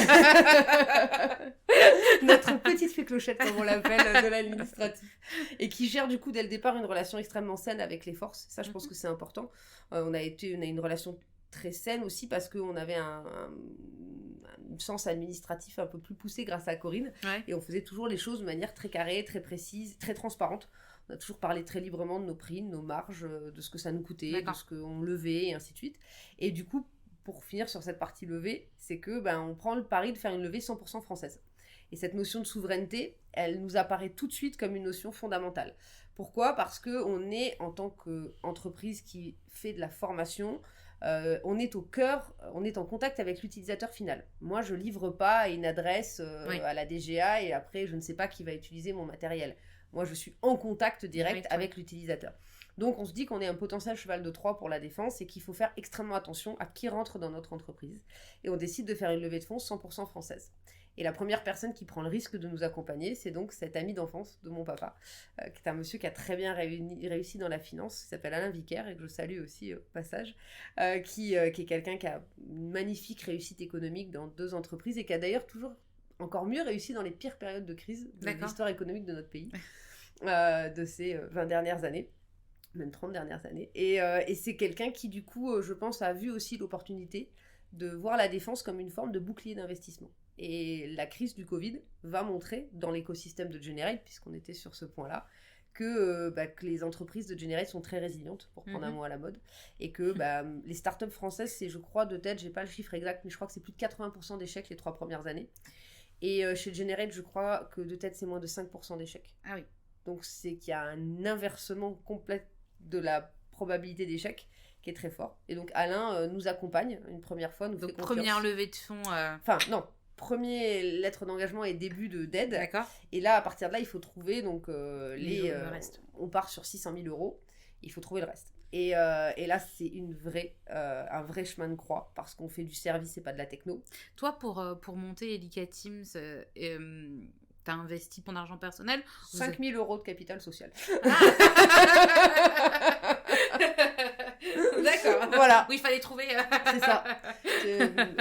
Notre petite fée clochette comme on l'appelle de l'administratif, et qui gère du coup dès le départ une relation extrêmement saine avec les forces. Ça je pense que c'est important. On a une relation très saine aussi parce qu'on avait un sens administratif un peu plus poussé grâce à Corinne, et on faisait toujours les choses de manière très carrée, très précise, très transparente. On a toujours parlé très librement de nos prix, de nos marges, de ce que ça nous coûtait, de ce qu'on levait, et ainsi de suite. Et du coup, pour finir sur cette partie levée, c'est que on prend le pari de faire une levée 100% française. Et cette notion de souveraineté, elle nous apparaît tout de suite comme une notion fondamentale. Pourquoi ? Parce qu'on est, en tant qu'entreprise qui fait de la formation, on est au cœur, on est en contact avec l'utilisateur final. Moi, je livre pas une adresse à la DGA et après, je ne sais pas qui va utiliser mon matériel. Moi, je suis en contact direct avec l'utilisateur. Donc, on se dit qu'on est un potentiel cheval de Troie pour la défense et qu'il faut faire extrêmement attention à qui rentre dans notre entreprise. Et on décide de faire une levée de fonds 100% française. Et la première personne qui prend le risque de nous accompagner, c'est donc cet ami d'enfance de mon papa, qui est un monsieur qui a très bien réussi dans la finance, qui s'appelle Alain Vicaire, et que je salue aussi au passage, qui est quelqu'un qui a une magnifique réussite économique dans 2 entreprises, et qui a d'ailleurs toujours encore mieux réussi dans les pires périodes de crise de l'histoire économique de notre pays, de ces 20 dernières années. Même 30 dernières années. Et c'est quelqu'un qui, du coup, je pense, a vu aussi l'opportunité de voir la défense comme une forme de bouclier d'investissement. Et la crise du Covid va montrer dans l'écosystème de Generate, puisqu'on était sur ce point-là, que les entreprises de Generate sont très résilientes, pour prendre un mot à la mode, et que les startups françaises, c'est, je crois, de tête, j'ai pas le chiffre exact, mais je crois que c'est plus de 80% d'échecs les 3 premières années. Et chez Generate, je crois que de tête, c'est moins de 5% d'échecs. Ah oui. Donc c'est qu'il y a un inversement complet de la probabilité d'échec qui est très fort. Et donc Alain nous accompagne une première fois, nous fait confiance. Première levée de fonds. Enfin non, premier lettre d'engagement et début d'aide. D'accord. Et là, à partir de là, il faut trouver donc le reste. On part sur 600 000 €. Il faut trouver le reste. Et là, c'est un vrai chemin de croix parce qu'on fait du service et pas de la techno. Toi, pour monter Elica Teams, t'as investi ton argent personnel? 5 000 € de capital social. D'accord. Voilà. Oui, il fallait trouver. C'est ça.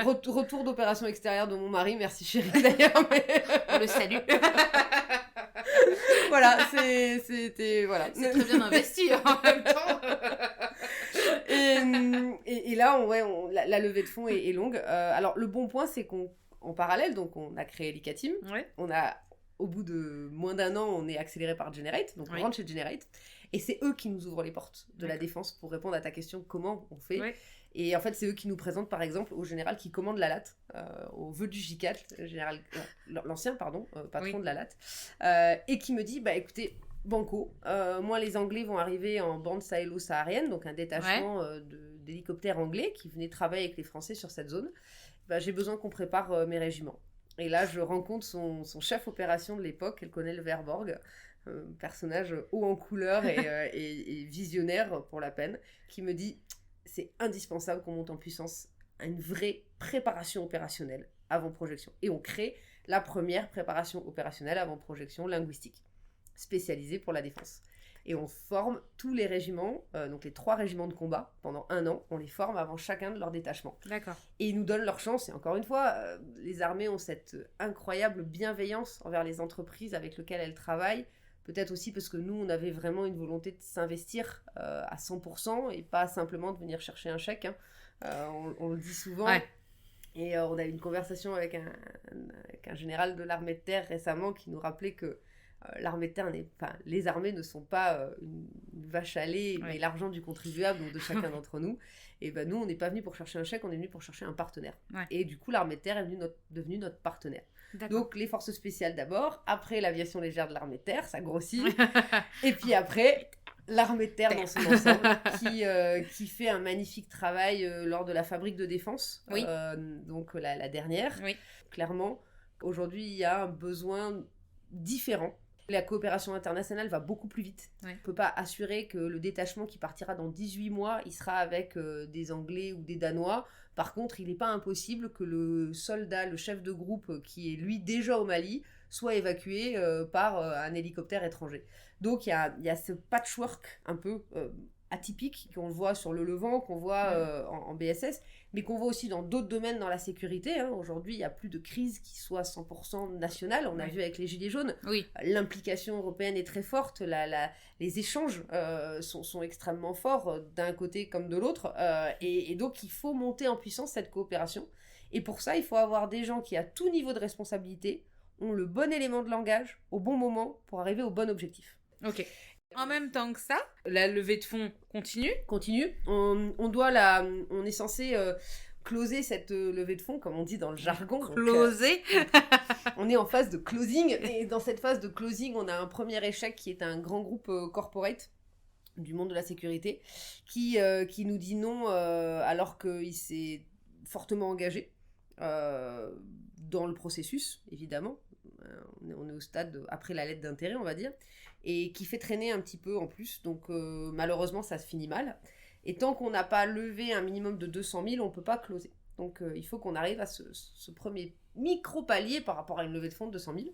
Retour d'opération extérieure de mon mari. Merci chérie d'ailleurs. Mais... On le salue. Voilà, c'était... Voilà. C'est très bien investi en même temps. Et là, la levée de fonds est longue. Alors, le bon point, c'est qu'en parallèle, donc on a créé Elica Team. Ouais. On a au bout de moins d'1 an, on est accéléré par Generate, donc on rentre chez Generate, et c'est eux qui nous ouvrent les portes de la défense pour répondre à ta question, comment on fait. Et en fait, c'est eux qui nous présentent, par exemple, au général qui commande la LAT, au vœu du J4, l'ancien patron de la LAT, et qui me dit, bah écoutez, banco, moi les Anglais vont arriver en bande sahélo-saharienne, donc un détachement d'hélicoptères anglais qui venaient travailler avec les Français sur cette zone. Bah, j'ai besoin qu'on prépare mes régiments. Et là, je rencontre son chef opération de l'époque, le colonel Verborg, personnage haut en couleur et visionnaire pour la peine, qui me dit c'est indispensable qu'on monte en puissance à une vraie préparation opérationnelle avant projection. Et on crée la première préparation opérationnelle avant projection linguistique, spécialisée pour la défense. Et on forme tous les régiments, donc les 3 régiments de combat, pendant 1 an, on les forme avant chacun de leurs détachements. D'accord. Et ils nous donnent leur chance, et encore une fois, les armées ont cette incroyable bienveillance envers les entreprises avec lesquelles elles travaillent, peut-être aussi parce que nous, on avait vraiment une volonté de s'investir à 100%, et pas simplement de venir chercher un chèque, hein. On le dit souvent. Ouais. Et on a eu une conversation avec un général de l'armée de terre récemment qui nous rappelait que l'armée de terre les armées ne sont pas une vache à lait, mais l'argent du contribuable, donc de chacun d'entre nous. Et ben nous, on n'est pas venus pour chercher un chèque, on est venus pour chercher un partenaire. Ouais. Et du coup, l'armée de terre est devenue notre partenaire. D'accord. Donc les forces spéciales d'abord, après l'aviation légère de l'armée de terre, ça grossit. Et puis après, l'armée de terre dans son ensemble, qui fait un magnifique travail lors de la fabrique de défense, donc la dernière. Oui. Clairement, aujourd'hui, il y a un besoin différent. La coopération internationale va beaucoup plus vite. Ouais. On ne peut pas assurer que le détachement qui partira dans 18 mois, il sera avec des Anglais ou des Danois. Par contre, il n'est pas impossible que le soldat, le chef de groupe qui est lui déjà au Mali, soit évacué par un hélicoptère étranger. Donc il y a ce patchwork un peu atypique qu'on voit sur le Levant, qu'on voit en BSS, mais qu'on voit aussi dans d'autres domaines dans la sécurité. Hein. Aujourd'hui, il n'y a plus de crise qui soit 100% nationale. On a vu avec les Gilets jaunes, l'implication européenne est très forte, les échanges sont extrêmement forts d'un côté comme de l'autre, et donc il faut monter en puissance cette coopération. Et pour ça, il faut avoir des gens qui, à tout niveau de responsabilité, ont le bon élément de langage au bon moment pour arriver au bon objectif. Ok. En même temps que ça, la levée de fonds continue. On est censé closer cette levée de fonds, comme on dit dans le jargon. Closer. On est en phase de closing. Et dans cette phase de closing, on a un premier échec qui est un grand groupe corporate du monde de la sécurité qui nous dit non alors qu'il s'est fortement engagé dans le processus, évidemment. On est au stade après la lettre d'intérêt, on va dire, et qui fait traîner un petit peu en plus, donc malheureusement ça se finit mal. Et tant qu'on n'a pas levé un minimum de 200 000, on ne peut pas closer. Donc il faut qu'on arrive à ce premier micro-palier par rapport à une levée de fonds de 200 000.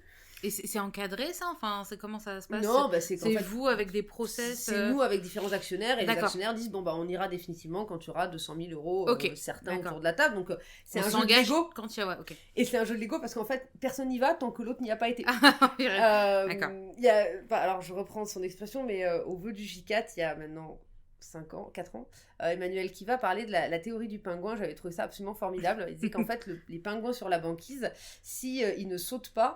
Et c'est encadré ça ? Enfin, comment ça se passe ? Non, c'est en fait, vous avec des process. C'est nous avec différents actionnaires, et les actionnaires disent on ira définitivement quand tu auras 200 000 euros certains autour de la table. Donc c'est un jeu de Lego. Quand il y a, okay. Et c'est un jeu de Lego parce qu'en fait personne n'y va tant que l'autre n'y a pas été. D'accord. Alors je reprends son expression, mais au vœu du J4, il y a maintenant 4 ans, Emmanuel Kiva parlait de la théorie du pingouin. J'avais trouvé ça absolument formidable. Il disait qu'en fait les pingouins sur la banquise, si ils ne sautent pas,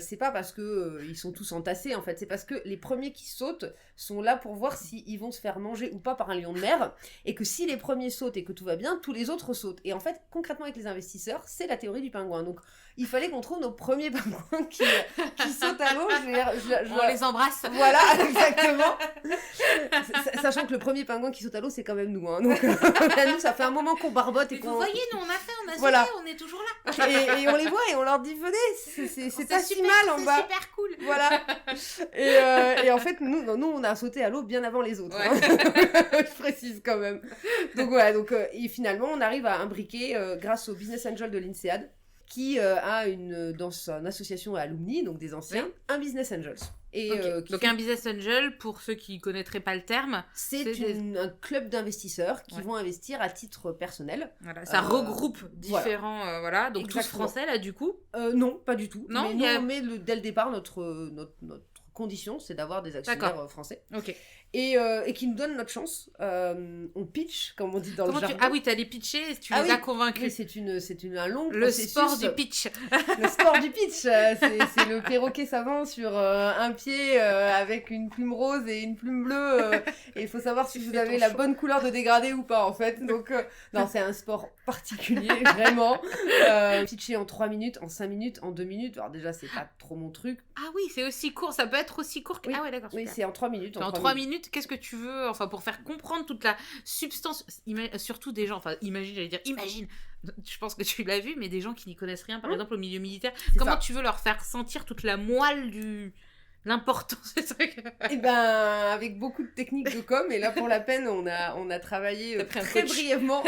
c'est pas parce que ils sont tous entassés, en fait, c'est parce que les premiers qui sautent sont là pour voir s'ils vont se faire manger ou pas par un lion de mer, et que si les premiers sautent et que tout va bien, tous les autres sautent. Et en fait, concrètement avec les investisseurs, c'est la théorie du pingouin. Donc il fallait qu'on trouve nos premiers pingouins qui sautent à l'eau. On les embrasse. Voilà, exactement. Sachant que le premier pingouin qui saute à l'eau, c'est quand même nous, hein. Donc nous, ça fait un moment qu'on barbote. Vous voyez, nous on a sauté, voilà. On est toujours là. Et on les voit et on leur dit venez, c'est pas si mal en bas. C'est super cool. Voilà. Et en fait, nous on a sauté à l'eau bien avant les autres. Ouais. Hein. Je précise quand même. Donc voilà, et finalement on arrive à imbriquer grâce au Business Angel de l'INSEAD, qui a dans son association alumni, donc des anciens, un Business Angels. Et, donc un business angel, pour ceux qui ne connaîtraient pas le terme, c'est un club d'investisseurs qui vont investir à titre personnel. Voilà, ça regroupe différents... donc Exactement. tous français là du coup Non, pas du tout. Non, mais on met dès le départ notre condition, c'est d'avoir des actionnaires français. Ok. Et qui nous donnent notre chance. On pitch, comme on dit dans le jargon. Ah oui, tu allais pitcher, tu les as convaincus. Oui, c'est un long le processus. Sport du pitch. Le sport du pitch, c'est le perroquet savant sur un pied avec une plume rose et une plume bleue. Et il faut savoir si vous avez la bonne couleur de dégradé ou pas, en fait. Donc, non, c'est un sport particulier, vraiment. Pitcher en 3 minutes, en 5 minutes, en 2 minutes. Alors déjà, c'est pas trop mon truc. Ah oui, c'est aussi court, ça peut être aussi court que... Oui. Ah ouais, d'accord. Oui, c'est en 3 minutes. En 3 minutes, qu'est-ce que tu veux, enfin, pour faire comprendre toute la substance, surtout des gens, enfin, imagine, je pense que tu l'as vu, mais des gens qui n'y connaissent rien, par exemple, au milieu militaire, comment tu veux leur faire sentir toute la moelle l'importance de ce truc? Eh ben, avec beaucoup de techniques de com, et là, pour la peine, on a travaillé très brièvement,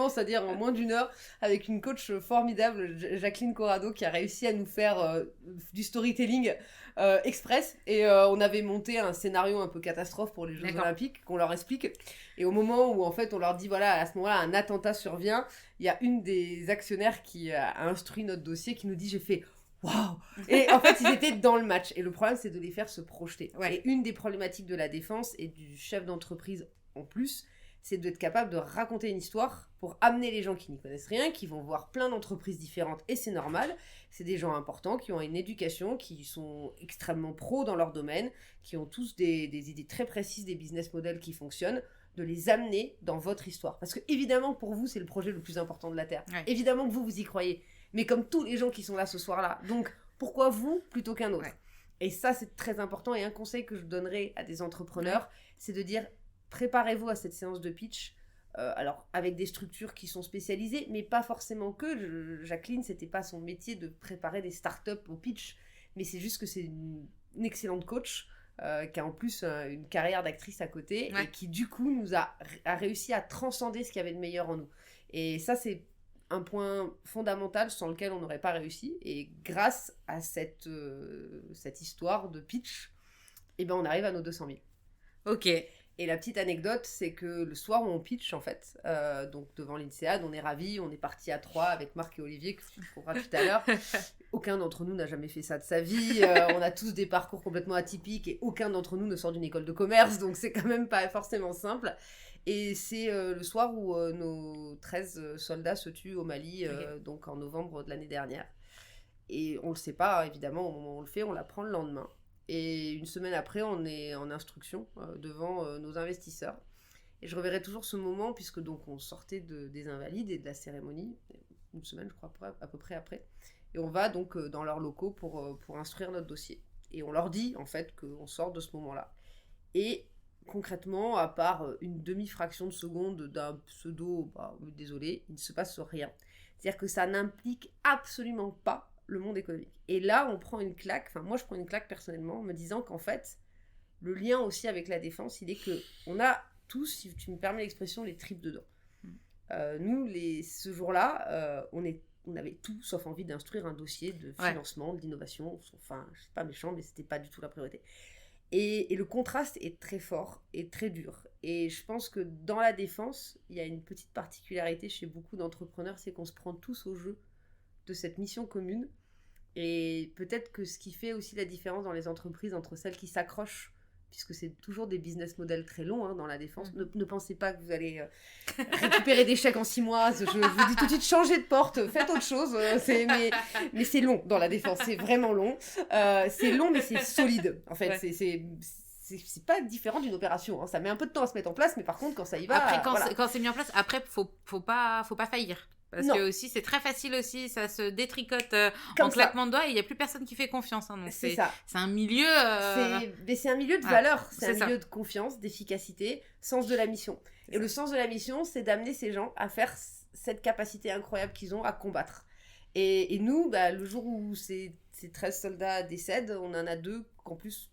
c'est-à-dire en moins d'1 heure, avec une coach formidable, Jacqueline Corrado, qui a réussi à nous faire du storytelling express, et on avait monté un scénario un peu catastrophe pour les Jeux Olympiques, qu'on leur explique, et au moment où, en fait, on leur dit, voilà, à ce moment-là, un attentat survient, il y a une des actionnaires qui a instruit notre dossier, qui nous dit, j'ai fait... Waouh! Et en fait, ils étaient dans le match. Et le problème, c'est de les faire se projeter. Ouais. Et une des problématiques de la défense et du chef d'entreprise en plus, c'est d'être capable de raconter une histoire pour amener les gens qui n'y connaissent rien, qui vont voir plein d'entreprises différentes. Et c'est normal. C'est des gens importants qui ont une éducation, qui sont extrêmement pros dans leur domaine, qui ont tous des idées très précises, des business models qui fonctionnent, de les amener dans votre histoire. Parce que, évidemment, pour vous, c'est le projet le plus important de la Terre. Ouais. Évidemment que vous y croyez. Mais comme tous les gens qui sont là ce soir-là. Donc, pourquoi vous plutôt qu'un autre? Et ça, c'est très important. Et un conseil que je donnerais à des entrepreneurs, c'est de dire, préparez-vous à cette séance de pitch. Alors, avec des structures qui sont spécialisées, mais pas forcément que. Jacqueline, c'était pas son métier de préparer des startups au pitch. Mais c'est juste que c'est une excellente coach qui a en plus une carrière d'actrice à côté et qui, du coup, nous a réussi à transcender ce qu'il y avait de meilleur en nous. Et ça, c'est un point fondamental sans lequel on n'aurait pas réussi. Et grâce à cette histoire de pitch, eh ben on arrive à nos 200 000. Ok. Et la petite anecdote, c'est que le soir où on pitch, en fait, donc devant l'INSEAD, on est ravis, on est partis à 3 avec Marc et Olivier, que tu trouveras tout à l'heure. Aucun d'entre nous n'a jamais fait ça de sa vie. On a tous des parcours complètement atypiques et aucun d'entre nous ne sort d'une école de commerce, donc c'est quand même pas forcément simple. Et c'est le soir où nos 13 soldats se tuent au Mali, donc en novembre de l'année dernière. Et on le sait pas, évidemment, au moment où on le fait, on l'apprend le lendemain. Et une semaine après, on est en instruction devant nos investisseurs. Et je reverrai toujours ce moment, puisque donc on sortait des Invalides et de la cérémonie, une semaine, je crois, à peu près après. Et on va donc dans leurs locaux pour instruire notre dossier. Et on leur dit, en fait, qu'on sort de ce moment-là. Et concrètement, à part une demi-fraction de seconde d'un pseudo, désolé, il ne se passe rien. C'est-à-dire que ça n'implique absolument pas le monde économique. Et là, on prend une claque, enfin moi je prends une claque personnellement, en me disant qu'en fait, le lien aussi avec la défense, il est que on a tous, si tu me permets l'expression, les tripes dedans. Nous, ce jour-là, on avait tout sauf envie d'instruire un dossier de financement, d'innovation. Enfin, je suis pas méchant, mais c'était pas du tout la priorité. Et le contraste est très fort et très dur. Et je pense que dans la défense, il y a une petite particularité chez beaucoup d'entrepreneurs, c'est qu'on se prend tous au jeu de cette mission commune. Et peut-être que ce qui fait aussi la différence dans les entreprises entre celles qui s'accrochent, puisque c'est toujours des business models très longs dans la défense. Ne pensez pas que vous allez récupérer des chèques en 6 mois. Je vous dis tout de suite, changez de porte, faites autre chose. Mais c'est long dans la défense, c'est vraiment long. C'est long, mais c'est solide. En fait, c'est pas différent d'une opération. Ça met un peu de temps à se mettre en place, mais par contre, quand ça y va... Après, quand c'est mis en place, après, faut pas faillir. Parce que aussi, c'est très facile aussi, ça se détricote en claquement de doigts et il n'y a plus personne qui fait confiance. Donc c'est un milieu... C'est un milieu de valeur, c'est un milieu de confiance, d'efficacité, sens de la mission. Et le sens de la mission, c'est d'amener ces gens à faire cette capacité incroyable qu'ils ont à combattre. Et nous, le jour où ces 13 soldats décèdent, on en a 2 en plus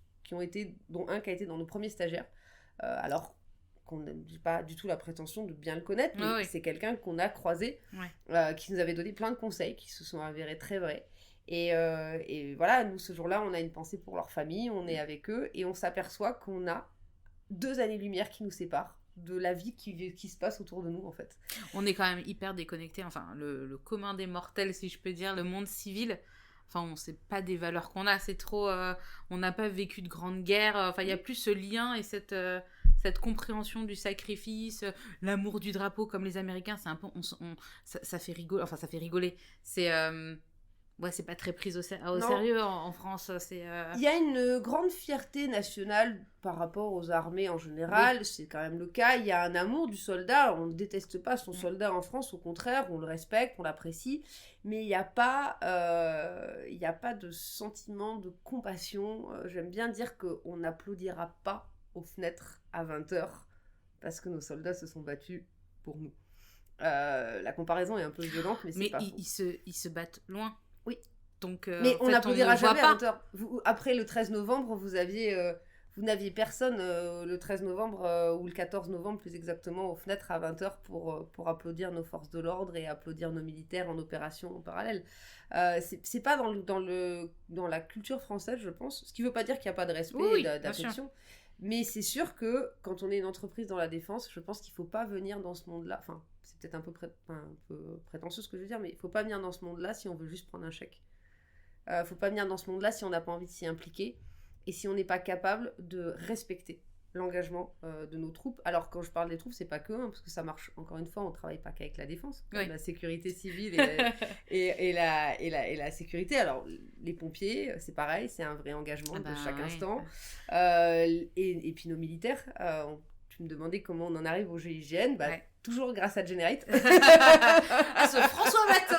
dont un qui a été dans nos premiers stagiaires. Alors... qu'on n'a pas du tout la prétention de bien le connaître, mais c'est quelqu'un qu'on a croisé, qui nous avait donné plein de conseils qui se sont avérés très vrais. Et voilà, nous, ce jour-là, on a une pensée pour leur famille, on est avec eux, et on s'aperçoit qu'on a 2 années-lumière qui nous séparent de la vie qui se passe autour de nous, en fait. On est quand même hyper déconnectés, enfin, le commun des mortels, si je peux dire, le monde civil, enfin, on sait pas des valeurs qu'on a, c'est trop... on n'a pas vécu de grande guerre, enfin, il y a plus ce lien et cette compréhension du sacrifice, l'amour du drapeau, comme les Américains, c'est un peu... ça fait rigoler, enfin, ça fait rigoler, c'est... Ouais, c'est pas très pris au sérieux en France. Il y a une grande fierté nationale par rapport aux armées en général, oui. C'est quand même le cas. Il y a un amour du soldat, on ne déteste pas son soldat en France, au contraire, on le respecte, on l'apprécie, mais il n'y a pas de sentiment de compassion. J'aime bien dire qu'on n'applaudira pas aux fenêtres à 20h parce que nos soldats se sont battus pour nous. La comparaison est un peu violente, mais c'est pas faux. Ils se battent loin. Oui. Donc, mais on n'applaudira jamais à 20h. Après le 13 novembre, vous n'aviez personne le 13 novembre ou le 14 novembre plus exactement aux fenêtres à 20h pour applaudir nos forces de l'ordre et applaudir nos militaires en opération en parallèle. C'est pas dans la culture française, je pense. Ce qui veut pas dire qu'il n'y a pas de respect et d'affection. Mais c'est sûr que quand on est une entreprise dans la défense, je pense qu'il faut pas venir dans ce monde-là. Enfin, c'est peut-être un peu prétentieux ce que je veux dire, mais il faut pas venir dans ce monde-là si on veut juste prendre un chèque. Faut pas venir dans ce monde-là si on n'a pas envie de s'y impliquer et si on n'est pas capable de respecter l'engagement de nos troupes. Alors quand je parle des troupes, c'est pas que parce que ça marche, encore une fois, on travaille pas qu'avec la défense, oui. La sécurité civile et la sécurité. Alors les pompiers, c'est pareil, c'est un vrai engagement de chaque instant. Et puis nos militaires, tu me demandais comment on en arrive au GIGN, toujours grâce à Generate. À ce François Matin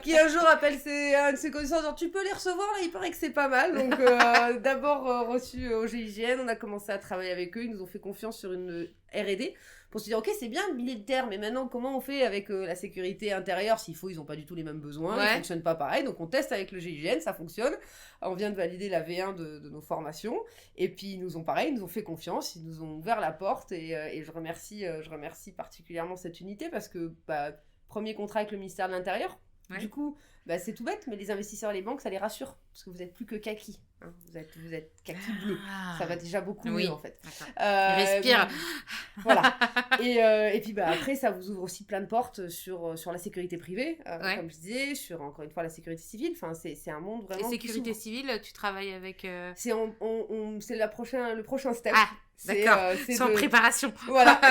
qui un jour appelle un de ses connaissances, genre tu peux les recevoir là, il paraît que c'est pas mal. Donc d'abord reçu au GIGN, on a commencé à travailler avec eux, ils nous ont fait confiance sur une R&D pour se dire ok c'est bien le militaire, mais maintenant comment on fait avec la sécurité intérieure, s'il faut ils ont pas du tout les mêmes besoins, ils fonctionnent pas pareil, donc on teste avec le GIGN, ça fonctionne, on vient de valider la V1 de nos formations, et puis ils nous ont fait confiance, ils nous ont ouvert la porte, et je remercie particulièrement cette unité parce que premier contrat avec le ministère de l'Intérieur. Ouais. Du coup, c'est tout bête, mais les investisseurs et les banques, ça les rassure. Parce que vous n'êtes plus que kaki. Hein. Vous êtes kaki bleu. Ça va déjà beaucoup mieux, en fait. Respire. Voilà. Et puis, après, ça vous ouvre aussi plein de portes sur la sécurité privée, comme je disais, sur, encore une fois, la sécurité civile. Enfin, c'est un monde vraiment... Et sécurité civile, tu travailles avec... C'est le prochain step. Ah, d'accord. C'est en préparation. Voilà.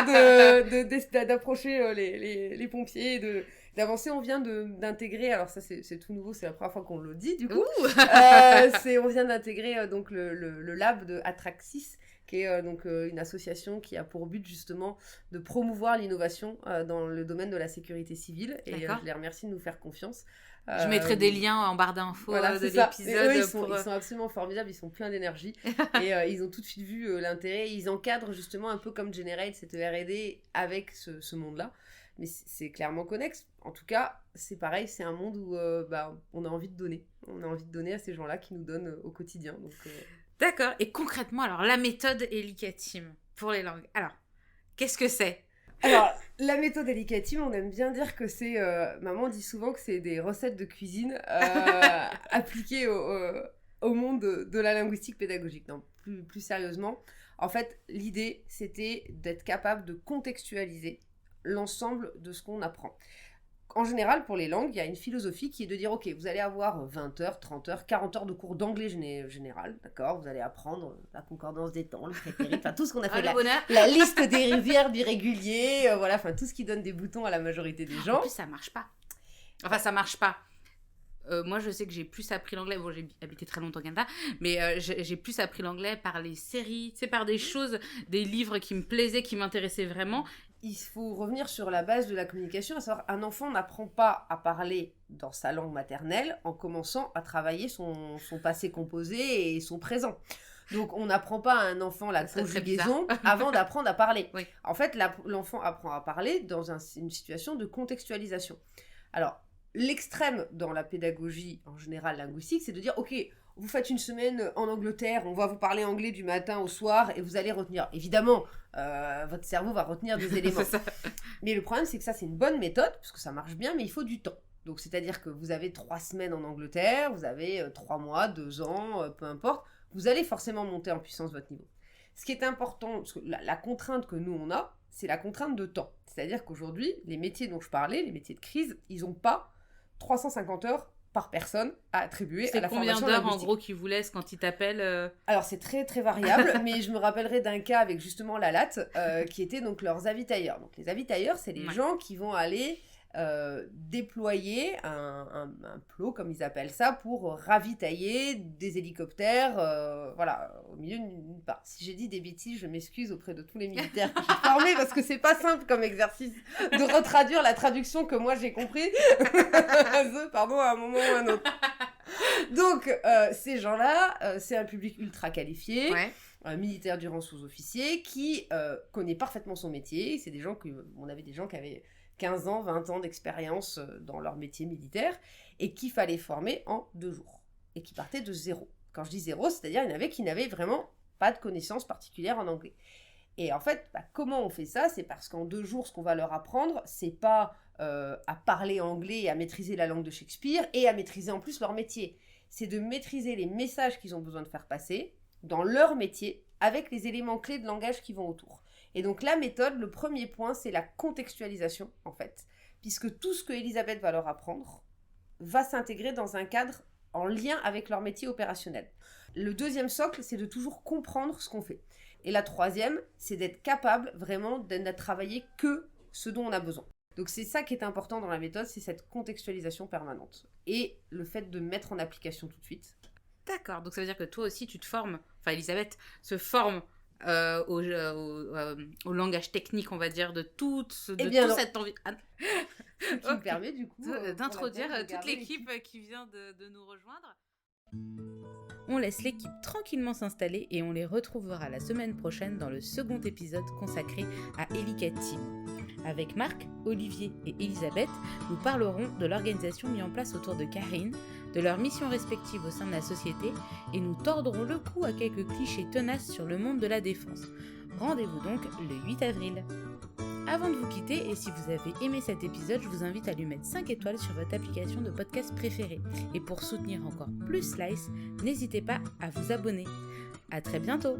D'approcher les pompiers, d'avancer, on vient d'intégrer, alors ça c'est tout nouveau, c'est la première fois qu'on le dit du coup, on vient d'intégrer donc le lab de Atraxis, qui est donc une association qui a pour but justement de promouvoir l'innovation dans le domaine de la sécurité civile, et je les remercie de nous faire confiance. Je mettrai des liens en barre d'infos de l'épisode. Eux, ils sont absolument formidables, ils sont pleins d'énergie et ils ont tout de suite vu l'intérêt, ils encadrent justement un peu comme Generate, cette R&D avec ce monde-là. Mais c'est clairement connexe. En tout cas, c'est pareil, c'est un monde où on a envie de donner. On a envie de donner à ces gens-là qui nous donnent au quotidien. Donc, D'accord. Et concrètement, alors, la méthode Elika Team pour les langues. Alors, qu'est-ce que c'est ? Alors, la méthode Elika Team, on aime bien dire que c'est... maman dit souvent que c'est des recettes de cuisine appliquées au monde de la linguistique pédagogique. Non, plus sérieusement. En fait, l'idée, c'était d'être capable de contextualiser l'ensemble de ce qu'on apprend. En général, pour les langues, il y a une philosophie qui est de dire, ok, vous allez avoir 20 heures, 30 heures, 40 heures de cours d'anglais général, d'accord ? Vous allez apprendre la concordance des temps, le prétérit, enfin tout ce qu'on a fait, la liste des verbe irréguliers, voilà, enfin tout ce qui donne des boutons à la majorité des gens. En plus, ça marche pas. Enfin, ça marche pas. Moi, je sais que j'ai plus appris l'anglais. Bon, j'ai habité très longtemps au Canada, mais j'ai plus appris l'anglais par les séries, par des choses, des livres qui me plaisaient, qui m'intéressaient vraiment. Il faut revenir sur la base de la communication, à savoir un enfant n'apprend pas à parler dans sa langue maternelle en commençant à travailler son passé composé et son présent. Donc, on n'apprend pas à un enfant la conjugaison avant d'apprendre à parler. Oui. En fait, l'enfant apprend à parler dans une situation de contextualisation. Alors, l'extrême dans la pédagogie, en général linguistique, c'est de dire, ok, vous faites une semaine en Angleterre, on va vous parler anglais du matin au soir et vous allez retenir. Évidemment, votre cerveau va retenir des éléments. Mais le problème, c'est que ça, c'est une bonne méthode, parce que ça marche bien, mais il faut du temps. Donc, c'est-à-dire que vous avez 3 semaines en Angleterre, vous avez 3 mois, 2 ans, peu importe, vous allez forcément monter en puissance votre niveau. Ce qui est important, parce que la contrainte que nous, on a, c'est la contrainte de temps. C'est-à-dire qu'aujourd'hui, les métiers dont je parlais, les métiers de crise, ils n'ont pas 350 heures par personne à attribuer à la formation linguistique. C'est combien d'heures, en gros, qu'ils vous laissent quand ils t'appellent Alors, c'est très, très variable, mais je me rappellerai d'un cas avec justement la latte, qui était donc leurs avitailleurs. Donc, les avitailleurs, c'est les gens qui vont aller déployer un plot, comme ils appellent ça, pour ravitailler des hélicoptères, voilà, au milieu d'une part. Si j'ai dit des bêtises, je m'excuse auprès de tous les militaires que j'ai formés, parce que c'est pas simple comme exercice de retraduire la traduction que moi j'ai compris, pardon, à un moment ou à un autre. Donc, ces gens-là, c'est un public ultra qualifié, militaire du rang sous-officier, qui connaît parfaitement son métier. C'est des gens on avait des gens qui avaient 15 ans, 20 ans d'expérience dans leur métier militaire, et qu'il fallait former en 2 jours, et qui partaient de zéro. Quand je dis zéro, c'est-à-dire il y en avait qui n'avaient vraiment pas de connaissances particulières en anglais. Et en fait, comment on fait ça ? C'est parce qu'en 2 jours, ce qu'on va leur apprendre, c'est pas à parler anglais et à maîtriser la langue de Shakespeare, et à maîtriser en plus leur métier. C'est de maîtriser les messages qu'ils ont besoin de faire passer dans leur métier, avec les éléments clés de langage qui vont autour. Et donc la méthode, le premier point, c'est la contextualisation, en fait. Puisque tout ce que Elisabeth va leur apprendre va s'intégrer dans un cadre en lien avec leur métier opérationnel. Le deuxième socle, c'est de toujours comprendre ce qu'on fait. Et la troisième, c'est d'être capable vraiment de travailler que ce dont on a besoin. Donc c'est ça qui est important dans la méthode, c'est cette contextualisation permanente. Et le fait de mettre en application tout de suite. D'accord, donc ça veut dire que toi aussi tu te formes, enfin Elisabeth se forme au langage technique, on va dire, de tout cette envie. Ce qui me permet du coup d'introduire toute l'équipe qui vient de nous rejoindre. On laisse l'équipe tranquillement s'installer et on les retrouvera la semaine prochaine dans le second épisode consacré à Elicat Team. Avec Marc, Olivier et Elisabeth, nous parlerons de l'organisation mise en place autour de Karine, de leurs missions respectives au sein de la société et nous tordrons le cou à quelques clichés tenaces sur le monde de la défense. Rendez-vous donc le 8 avril. Avant de vous quitter, et si vous avez aimé cet épisode, je vous invite à lui mettre 5 étoiles sur votre application de podcast préférée. Et pour soutenir encore plus Slice, n'hésitez pas à vous abonner. À très bientôt!